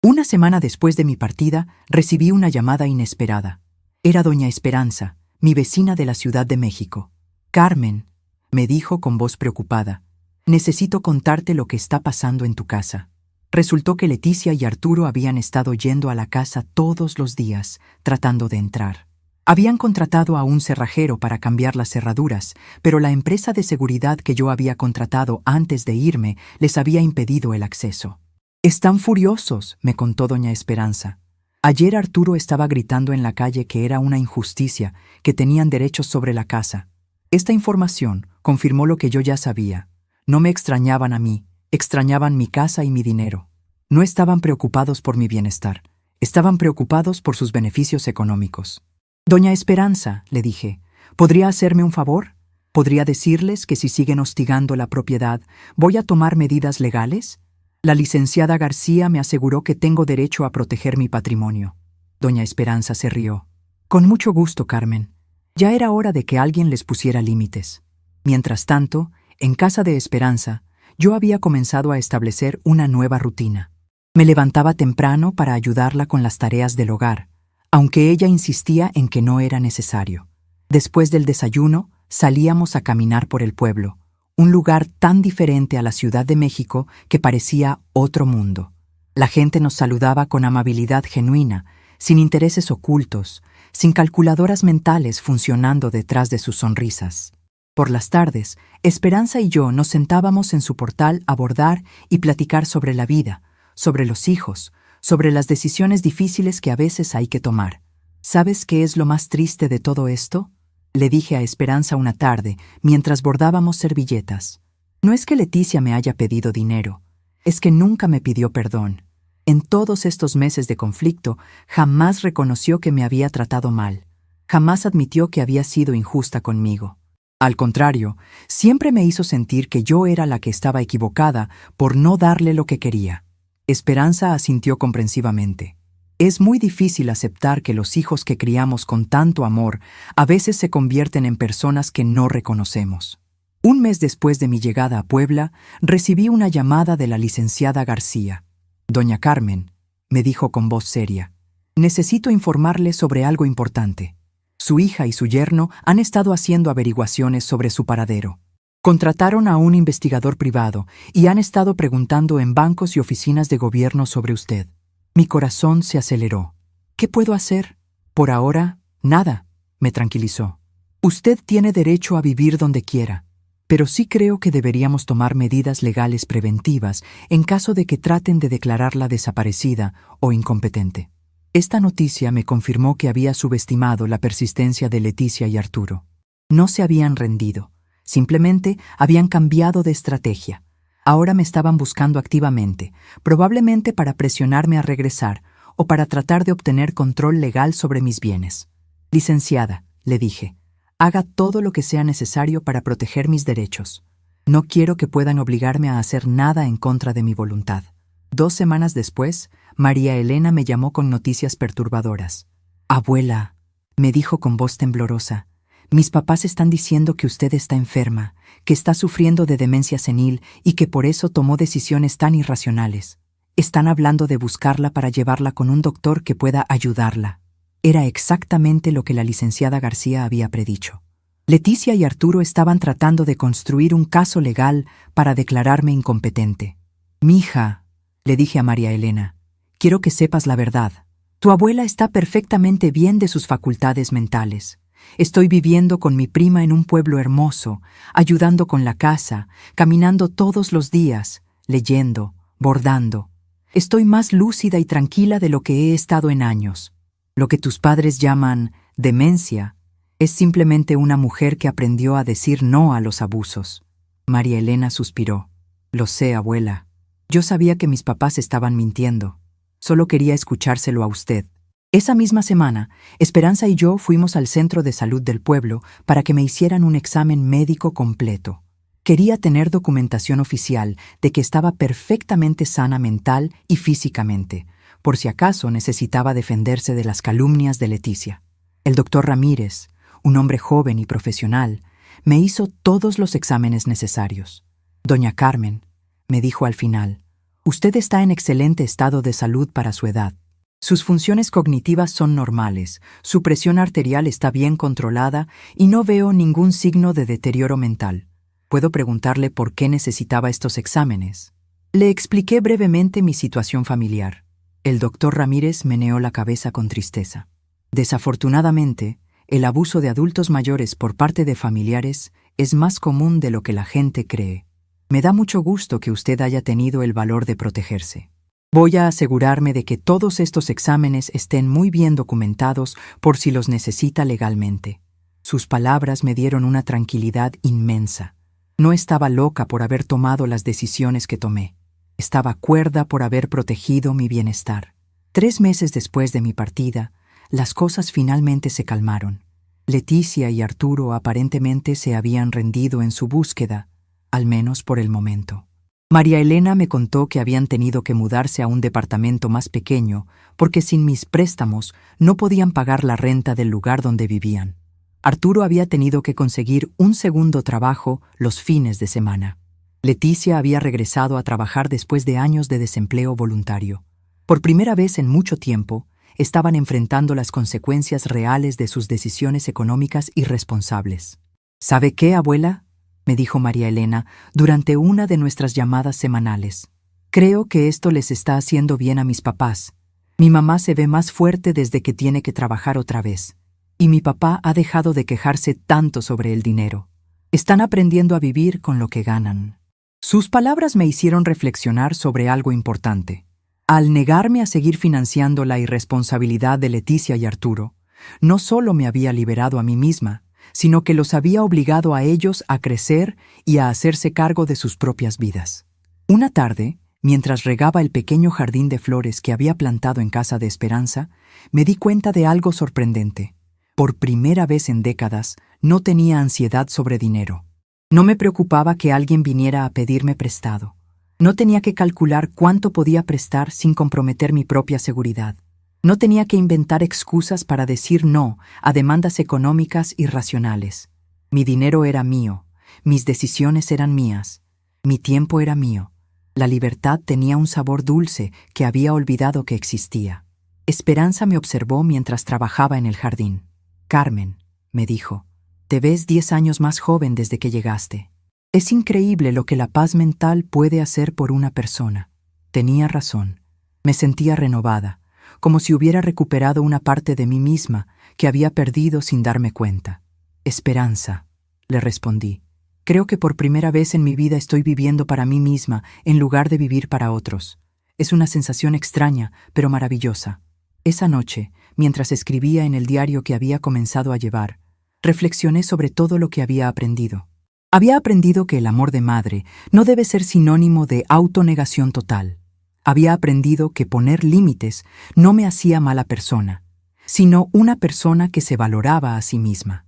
Una semana después de mi partida, recibí una llamada inesperada. Era doña Esperanza, mi vecina de la Ciudad de México. «Carmen», me dijo con voz preocupada, «necesito contarte lo que está pasando en tu casa». Resultó que Leticia y Arturo habían estado yendo a la casa todos los días, tratando de entrar. Habían contratado a un cerrajero para cambiar las cerraduras, pero la empresa de seguridad que yo había contratado antes de irme les había impedido el acceso. «Están furiosos», me contó doña Esperanza. «Ayer Arturo estaba gritando en la calle que era una injusticia, que tenían derechos sobre la casa». Esta información confirmó lo que yo ya sabía. No me extrañaban a mí, extrañaban mi casa y mi dinero. No estaban preocupados por mi bienestar, estaban preocupados por sus beneficios económicos. «Doña Esperanza», le dije, «¿podría hacerme un favor? ¿Podría decirles que si siguen hostigando la propiedad, voy a tomar medidas legales? La licenciada García me aseguró que tengo derecho a proteger mi patrimonio». Doña Esperanza se rió. «Con mucho gusto, Carmen. Ya era hora de que alguien les pusiera límites». Mientras tanto, en casa de Esperanza, yo había comenzado a establecer una nueva rutina. Me levantaba temprano para ayudarla con las tareas del hogar, aunque ella insistía en que no era necesario. Después del desayuno, salíamos a caminar por el pueblo, un lugar tan diferente a la Ciudad de México que parecía otro mundo. La gente nos saludaba con amabilidad genuina, sin intereses ocultos, sin calculadoras mentales funcionando detrás de sus sonrisas. Por las tardes, Esperanza y yo nos sentábamos en su portal a bordar y platicar sobre la vida, sobre los hijos, sobre las decisiones difíciles que a veces hay que tomar. ¿Sabes qué es lo más triste de todo esto?, le dije a Esperanza una tarde, mientras bordábamos servilletas. No es que Leticia me haya pedido dinero, es que nunca me pidió perdón. En todos estos meses de conflicto, jamás reconoció que me había tratado mal, jamás admitió que había sido injusta conmigo. Al contrario, siempre me hizo sentir que yo era la que estaba equivocada por no darle lo que quería. Esperanza asintió comprensivamente. Es muy difícil aceptar que los hijos que criamos con tanto amor a veces se convierten en personas que no reconocemos. Un mes después de mi llegada a Puebla, recibí una llamada de la licenciada García. «Doña Carmen», me dijo con voz seria, «necesito informarle sobre algo importante. Su hija y su yerno han estado haciendo averiguaciones sobre su paradero. Contrataron a un investigador privado y han estado preguntando en bancos y oficinas de gobierno sobre usted». Mi corazón se aceleró. «¿Qué puedo hacer?» «Por ahora, nada», me tranquilizó. «Usted tiene derecho a vivir donde quiera, pero sí creo que deberíamos tomar medidas legales preventivas en caso de que traten de declararla desaparecida o incompetente». Esta noticia me confirmó que había subestimado la persistencia de Leticia y Arturo. No se habían rendido, simplemente habían cambiado de estrategia. Ahora me estaban buscando activamente, probablemente para presionarme a regresar o para tratar de obtener control legal sobre mis bienes. «Licenciada», le dije, «haga todo lo que sea necesario para proteger mis derechos. No quiero que puedan obligarme a hacer nada en contra de mi voluntad». 2 semanas después, María Elena me llamó con noticias perturbadoras. «Abuela», me dijo con voz temblorosa, «mis papás están diciendo que usted está enferma, que está sufriendo de demencia senil y que por eso tomó decisiones tan irracionales. Están hablando de buscarla para llevarla con un doctor que pueda ayudarla». Era exactamente lo que la licenciada García había predicho. Leticia y Arturo estaban tratando de construir un caso legal para declararme incompetente. «Mija», le dije a María Elena, «quiero que sepas la verdad. Tu abuela está perfectamente bien de sus facultades mentales. Estoy viviendo con mi prima en un pueblo hermoso, ayudando con la casa, caminando todos los días, leyendo, bordando. Estoy más lúcida y tranquila de lo que he estado en años. Lo que tus padres llaman demencia es simplemente una mujer que aprendió a decir no a los abusos». María Elena suspiró. «Lo sé, abuela. Yo sabía que mis papás estaban mintiendo. Solo quería escuchárselo a usted». Esa misma semana, Esperanza y yo fuimos al centro de salud del pueblo para que me hicieran un examen médico completo. Quería tener documentación oficial de que estaba perfectamente sana mental y físicamente, por si acaso necesitaba defenderse de las calumnias de Leticia. El doctor Ramírez, un hombre joven y profesional, me hizo todos los exámenes necesarios. «Doña Carmen», me dijo al final, Usted está en excelente estado de salud para su edad. Sus funciones cognitivas son normales, su presión arterial está bien controlada y no veo ningún signo de deterioro mental. ¿Puedo preguntarle por qué necesitaba estos exámenes? Le expliqué brevemente mi situación familiar. El doctor Ramírez meneó la cabeza con tristeza. Desafortunadamente, el abuso de adultos mayores por parte de familiares es más común de lo que la gente cree. Me da mucho gusto que usted haya tenido el valor de protegerse. Voy a asegurarme de que todos estos exámenes estén muy bien documentados por si los necesita legalmente. Sus palabras me dieron una tranquilidad inmensa. No estaba loca por haber tomado las decisiones que tomé. Estaba cuerda por haber protegido mi bienestar. 3 meses después de mi partida, las cosas finalmente se calmaron. Leticia y Arturo aparentemente se habían rendido en su búsqueda, al menos por el momento. María Elena me contó que habían tenido que mudarse a un departamento más pequeño porque sin mis préstamos no podían pagar la renta del lugar donde vivían. Arturo había tenido que conseguir un segundo trabajo los fines de semana. Leticia había regresado a trabajar después de años de desempleo voluntario. Por primera vez en mucho tiempo, estaban enfrentando las consecuencias reales de sus decisiones económicas irresponsables. ¿Sabe qué, abuela?, me dijo María Elena durante una de nuestras llamadas semanales. Creo que esto les está haciendo bien a mis papás. Mi mamá se ve más fuerte desde que tiene que trabajar otra vez. Y mi papá ha dejado de quejarse tanto sobre el dinero. Están aprendiendo a vivir con lo que ganan. Sus palabras me hicieron reflexionar sobre algo importante. Al negarme a seguir financiando la irresponsabilidad de Leticia y Arturo, no solo me había liberado a mí misma, sino que los había obligado a ellos a crecer y a hacerse cargo de sus propias vidas. Una tarde, mientras regaba el pequeño jardín de flores que había plantado en casa de Esperanza, me di cuenta de algo sorprendente. Por primera vez en décadas, no tenía ansiedad sobre dinero. No me preocupaba que alguien viniera a pedirme prestado. No tenía que calcular cuánto podía prestar sin comprometer mi propia seguridad. No tenía que inventar excusas para decir no a demandas económicas irracionales. Mi dinero era mío, mis decisiones eran mías, mi tiempo era mío. La libertad tenía un sabor dulce que había olvidado que existía. Esperanza me observó mientras trabajaba en el jardín. «Carmen», me dijo, «te ves 10 años más joven desde que llegaste. Es increíble lo que la paz mental puede hacer por una persona». Tenía razón. Me sentía renovada, como si hubiera recuperado una parte de mí misma que había perdido sin darme cuenta. «Esperanza», le respondí, «creo que por primera vez en mi vida estoy viviendo para mí misma en lugar de vivir para otros. Es una sensación extraña, pero maravillosa». Esa noche, mientras escribía en el diario que había comenzado a llevar, reflexioné sobre todo lo que había aprendido. Había aprendido que el amor de madre no debe ser sinónimo de autonegación total. Había aprendido que poner límites no me hacía mala persona, sino una persona que se valoraba a sí misma.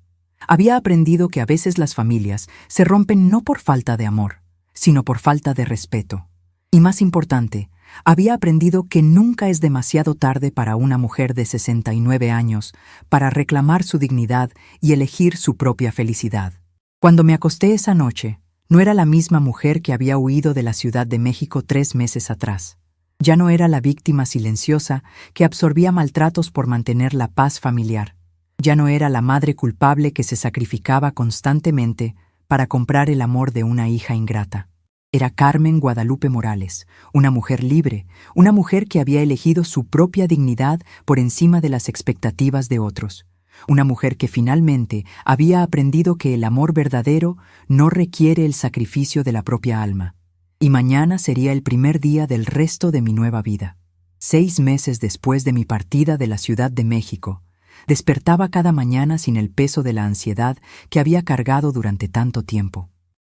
Había aprendido que a veces las familias se rompen no por falta de amor, sino por falta de respeto. Y más importante, había aprendido que nunca es demasiado tarde para una mujer de 69 años para reclamar su dignidad y elegir su propia felicidad. Cuando me acosté esa noche, no era la misma mujer que había huido de la Ciudad de México 3 meses atrás. Ya no era la víctima silenciosa que absorbía maltratos por mantener la paz familiar. Ya no era la madre culpable que se sacrificaba constantemente para comprar el amor de una hija ingrata. Era Carmen Guadalupe Morales, una mujer libre, una mujer que había elegido su propia dignidad por encima de las expectativas de otros. Una mujer que finalmente había aprendido que el amor verdadero no requiere el sacrificio de la propia alma. Y mañana sería el primer día del resto de mi nueva vida. 6 meses después de mi partida de la Ciudad de México, despertaba cada mañana sin el peso de la ansiedad que había cargado durante tanto tiempo.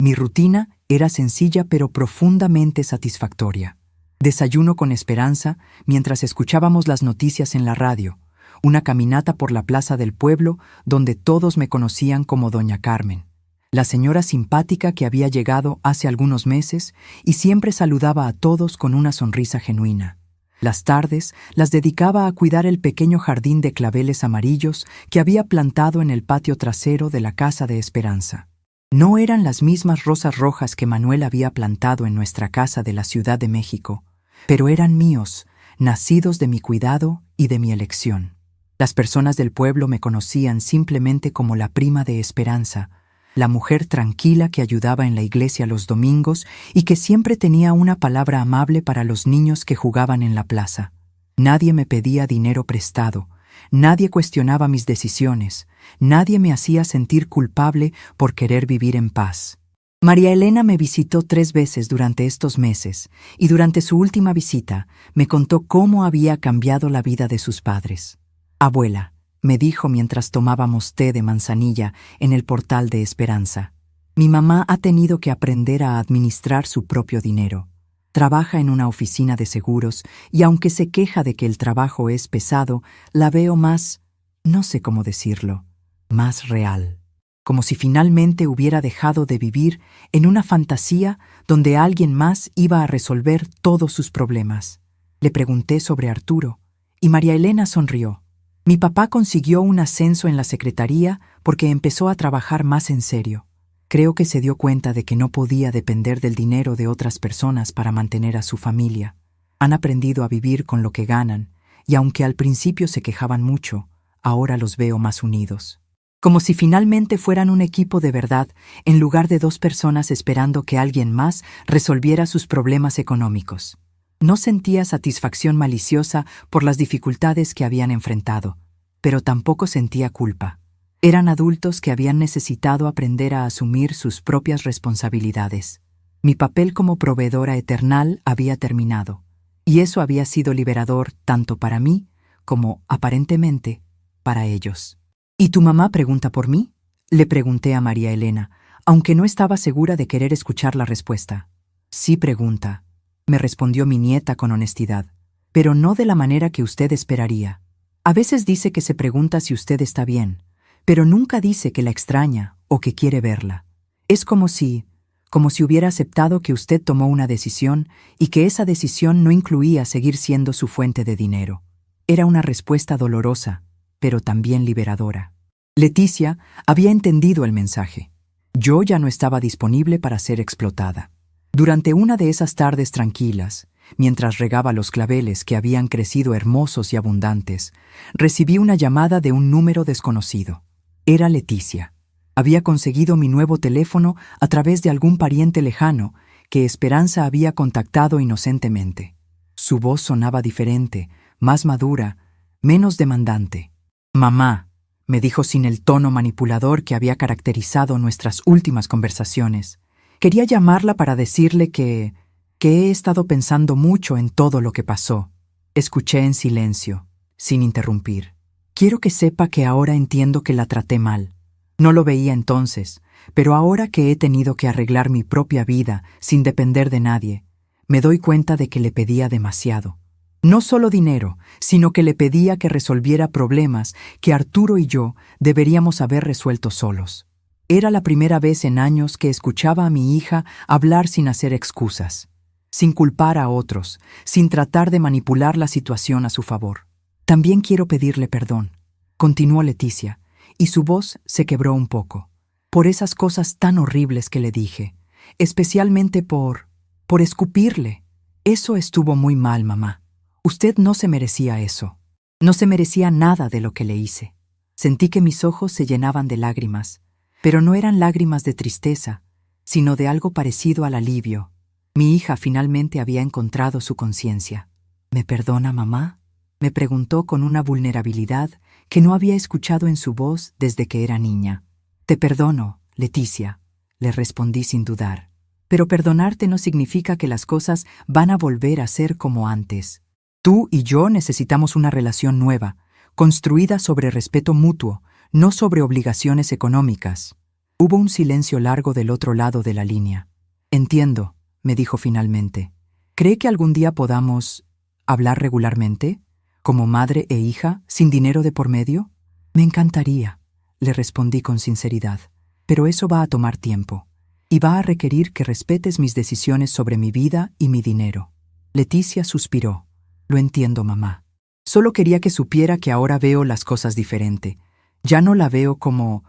Mi rutina era sencilla pero profundamente satisfactoria. Desayuno con Esperanza mientras escuchábamos las noticias en la radio, una caminata por la plaza del pueblo donde todos me conocían como Doña Carmen, la señora simpática que había llegado hace algunos meses y siempre saludaba a todos con una sonrisa genuina. Las tardes las dedicaba a cuidar el pequeño jardín de claveles amarillos que había plantado en el patio trasero de la casa de Esperanza. No eran las mismas rosas rojas que Manuel había plantado en nuestra casa de la Ciudad de México, pero eran míos, nacidos de mi cuidado y de mi elección. Las personas del pueblo me conocían simplemente como la prima de Esperanza, la mujer tranquila que ayudaba en la iglesia los domingos y que siempre tenía una palabra amable para los niños que jugaban en la plaza. Nadie me pedía dinero prestado, nadie cuestionaba mis decisiones, nadie me hacía sentir culpable por querer vivir en paz. María Elena me visitó 3 veces durante estos meses y durante su última visita me contó cómo había cambiado la vida de sus padres. «Abuela», me dijo mientras tomábamos té de manzanilla en el portal de Esperanza, «mi mamá ha tenido que aprender a administrar su propio dinero. Trabaja en una oficina de seguros y aunque se queja de que el trabajo es pesado, la veo más, no sé cómo decirlo, más real. Como si finalmente hubiera dejado de vivir en una fantasía donde alguien más iba a resolver todos sus problemas». Le pregunté sobre Arturo y María Elena sonrió. «Mi papá consiguió un ascenso en la secretaría porque empezó a trabajar más en serio. Creo que se dio cuenta de que no podía depender del dinero de otras personas para mantener a su familia. Han aprendido a vivir con lo que ganan y aunque al principio se quejaban mucho, ahora los veo más unidos. Como si finalmente fueran un equipo de verdad en lugar de 2 personas esperando que alguien más resolviera sus problemas económicos». No sentía satisfacción maliciosa por las dificultades que habían enfrentado, pero tampoco sentía culpa. Eran adultos que habían necesitado aprender a asumir sus propias responsabilidades. Mi papel como proveedora eternal había terminado, y eso había sido liberador tanto para mí como, aparentemente, para ellos. «¿Y tu mamá pregunta por mí?», le pregunté a María Elena, aunque no estaba segura de querer escuchar la respuesta. «Sí pregunta», me respondió mi nieta con honestidad, «pero no de la manera que usted esperaría. A veces dice que se pregunta si usted está bien, pero nunca dice que la extraña o que quiere verla. Es como si hubiera aceptado que usted tomó una decisión y que esa decisión no incluía seguir siendo su fuente de dinero». Era una respuesta dolorosa, pero también liberadora. Leticia había entendido el mensaje. Yo ya no estaba disponible para ser explotada. Durante una de esas tardes tranquilas, mientras regaba los claveles que habían crecido hermosos y abundantes, recibí una llamada de un número desconocido. Era Leticia. Había conseguido mi nuevo teléfono a través de algún pariente lejano que Esperanza había contactado inocentemente. Su voz sonaba diferente, más madura, menos demandante. «Mamá», me dijo sin el tono manipulador que había caracterizado nuestras últimas conversaciones. «Quería llamarla para decirle que he estado pensando mucho en todo lo que pasó». Escuché en silencio, sin interrumpir. «Quiero que sepa que ahora entiendo que la traté mal. No lo veía entonces, pero ahora que he tenido que arreglar mi propia vida sin depender de nadie, me doy cuenta de que le pedía demasiado. No solo dinero, sino que le pedía que resolviera problemas que Arturo y yo deberíamos haber resuelto solos. Era la primera vez en años que escuchaba a mi hija hablar sin hacer excusas, sin culpar a otros, sin tratar de manipular la situación a su favor. «También quiero pedirle perdón», continuó Leticia, y su voz se quebró un poco, «por esas cosas tan horribles que le dije, especialmente por escupirle. Eso estuvo muy mal, mamá. Usted no se merecía eso. No se merecía nada de lo que le hice». Sentí que mis ojos se llenaban de lágrimas, pero no eran lágrimas de tristeza, sino de algo parecido al alivio. Mi hija finalmente había encontrado su conciencia. «¿Me perdona, mamá?», me preguntó con una vulnerabilidad que no había escuchado en su voz desde que era niña. «Te perdono, Leticia», le respondí sin dudar. «Pero perdonarte no significa que las cosas van a volver a ser como antes. Tú y yo necesitamos una relación nueva, construida sobre respeto mutuo, no sobre obligaciones económicas». Hubo un silencio largo del otro lado de la línea. «Entiendo», me dijo finalmente. «¿Cree que algún día podamos hablar regularmente, como madre e hija, sin dinero de por medio?» «Me encantaría», le respondí con sinceridad, «pero eso va a tomar tiempo, y va a requerir que respetes mis decisiones sobre mi vida y mi dinero». Leticia suspiró. «Lo entiendo, mamá. Solo quería que supiera que ahora veo las cosas diferente. Ya no la veo como...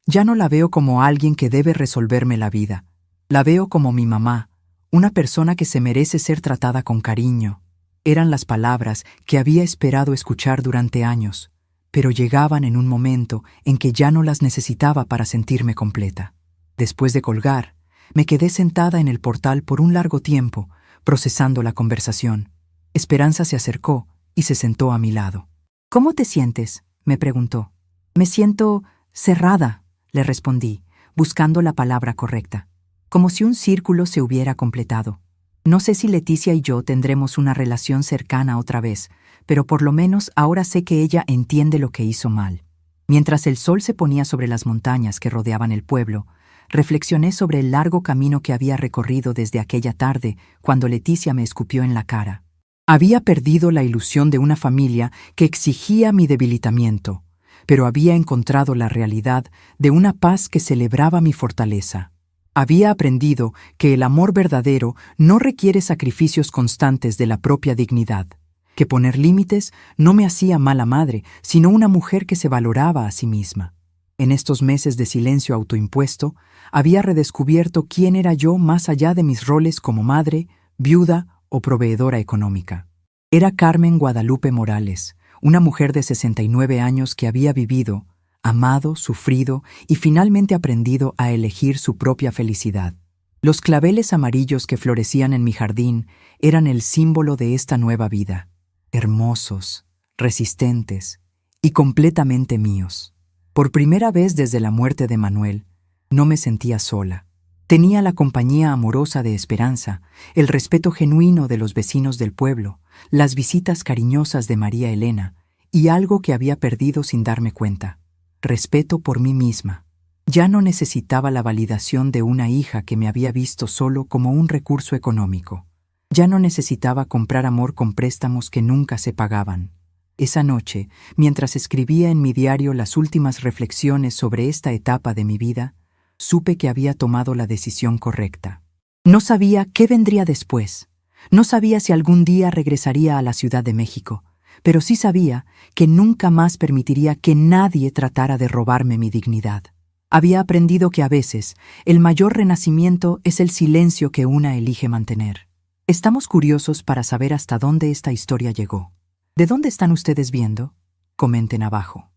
ya no la veo como alguien que debe resolverme la vida. La veo como mi mamá, Una persona que se merece ser tratada con cariño. Eran las palabras que había esperado escuchar durante años, pero llegaban en un momento en que ya no las necesitaba para sentirme completa. Después de colgar, me quedé sentada en el portal por un largo tiempo, procesando la conversación. Esperanza se acercó y se sentó a mi lado. «¿Cómo te sientes?», me preguntó. «Me siento cerrada», le respondí, buscando la palabra correcta, como si un círculo se hubiera completado. No sé si Leticia y yo tendremos una relación cercana otra vez, pero por lo menos ahora sé que ella entiende lo que hizo mal. Mientras el sol se ponía sobre las montañas que rodeaban el pueblo, reflexioné sobre el largo camino que había recorrido desde aquella tarde cuando Leticia me escupió en la cara. Había perdido la ilusión de una familia que exigía mi debilitamiento, pero había encontrado la realidad de una paz que celebraba mi fortaleza. Había aprendido que el amor verdadero no requiere sacrificios constantes de la propia dignidad, que poner límites no me hacía mala madre, sino una mujer que se valoraba a sí misma. En estos meses de silencio autoimpuesto, había redescubierto quién era yo más allá de mis roles como madre, viuda o proveedora económica. Era Carmen Guadalupe Morales, una mujer de 69 años que había vivido, amado, sufrido y finalmente aprendido a elegir su propia felicidad. Los claveles amarillos que florecían en mi jardín eran el símbolo de esta nueva vida, hermosos, resistentes y completamente míos. Por primera vez desde la muerte de Manuel, no me sentía sola. Tenía la compañía amorosa de Esperanza, el respeto genuino de los vecinos del pueblo, las visitas cariñosas de María Elena y algo que había perdido sin darme cuenta: respeto por mí misma. Ya no necesitaba la validación de una hija que me había visto solo como un recurso económico. Ya no necesitaba comprar amor con préstamos que nunca se pagaban. Esa noche, mientras escribía en mi diario las últimas reflexiones sobre esta etapa de mi vida, supe que había tomado la decisión correcta. No sabía qué vendría después. No sabía si algún día regresaría a la Ciudad de México, pero sí sabía que nunca más permitiría que nadie tratara de robarme mi dignidad. Había aprendido que a veces el mayor renacimiento es el silencio que una elige mantener. Estamos curiosos para saber hasta dónde esta historia llegó. ¿De dónde están ustedes viendo? Comenten abajo.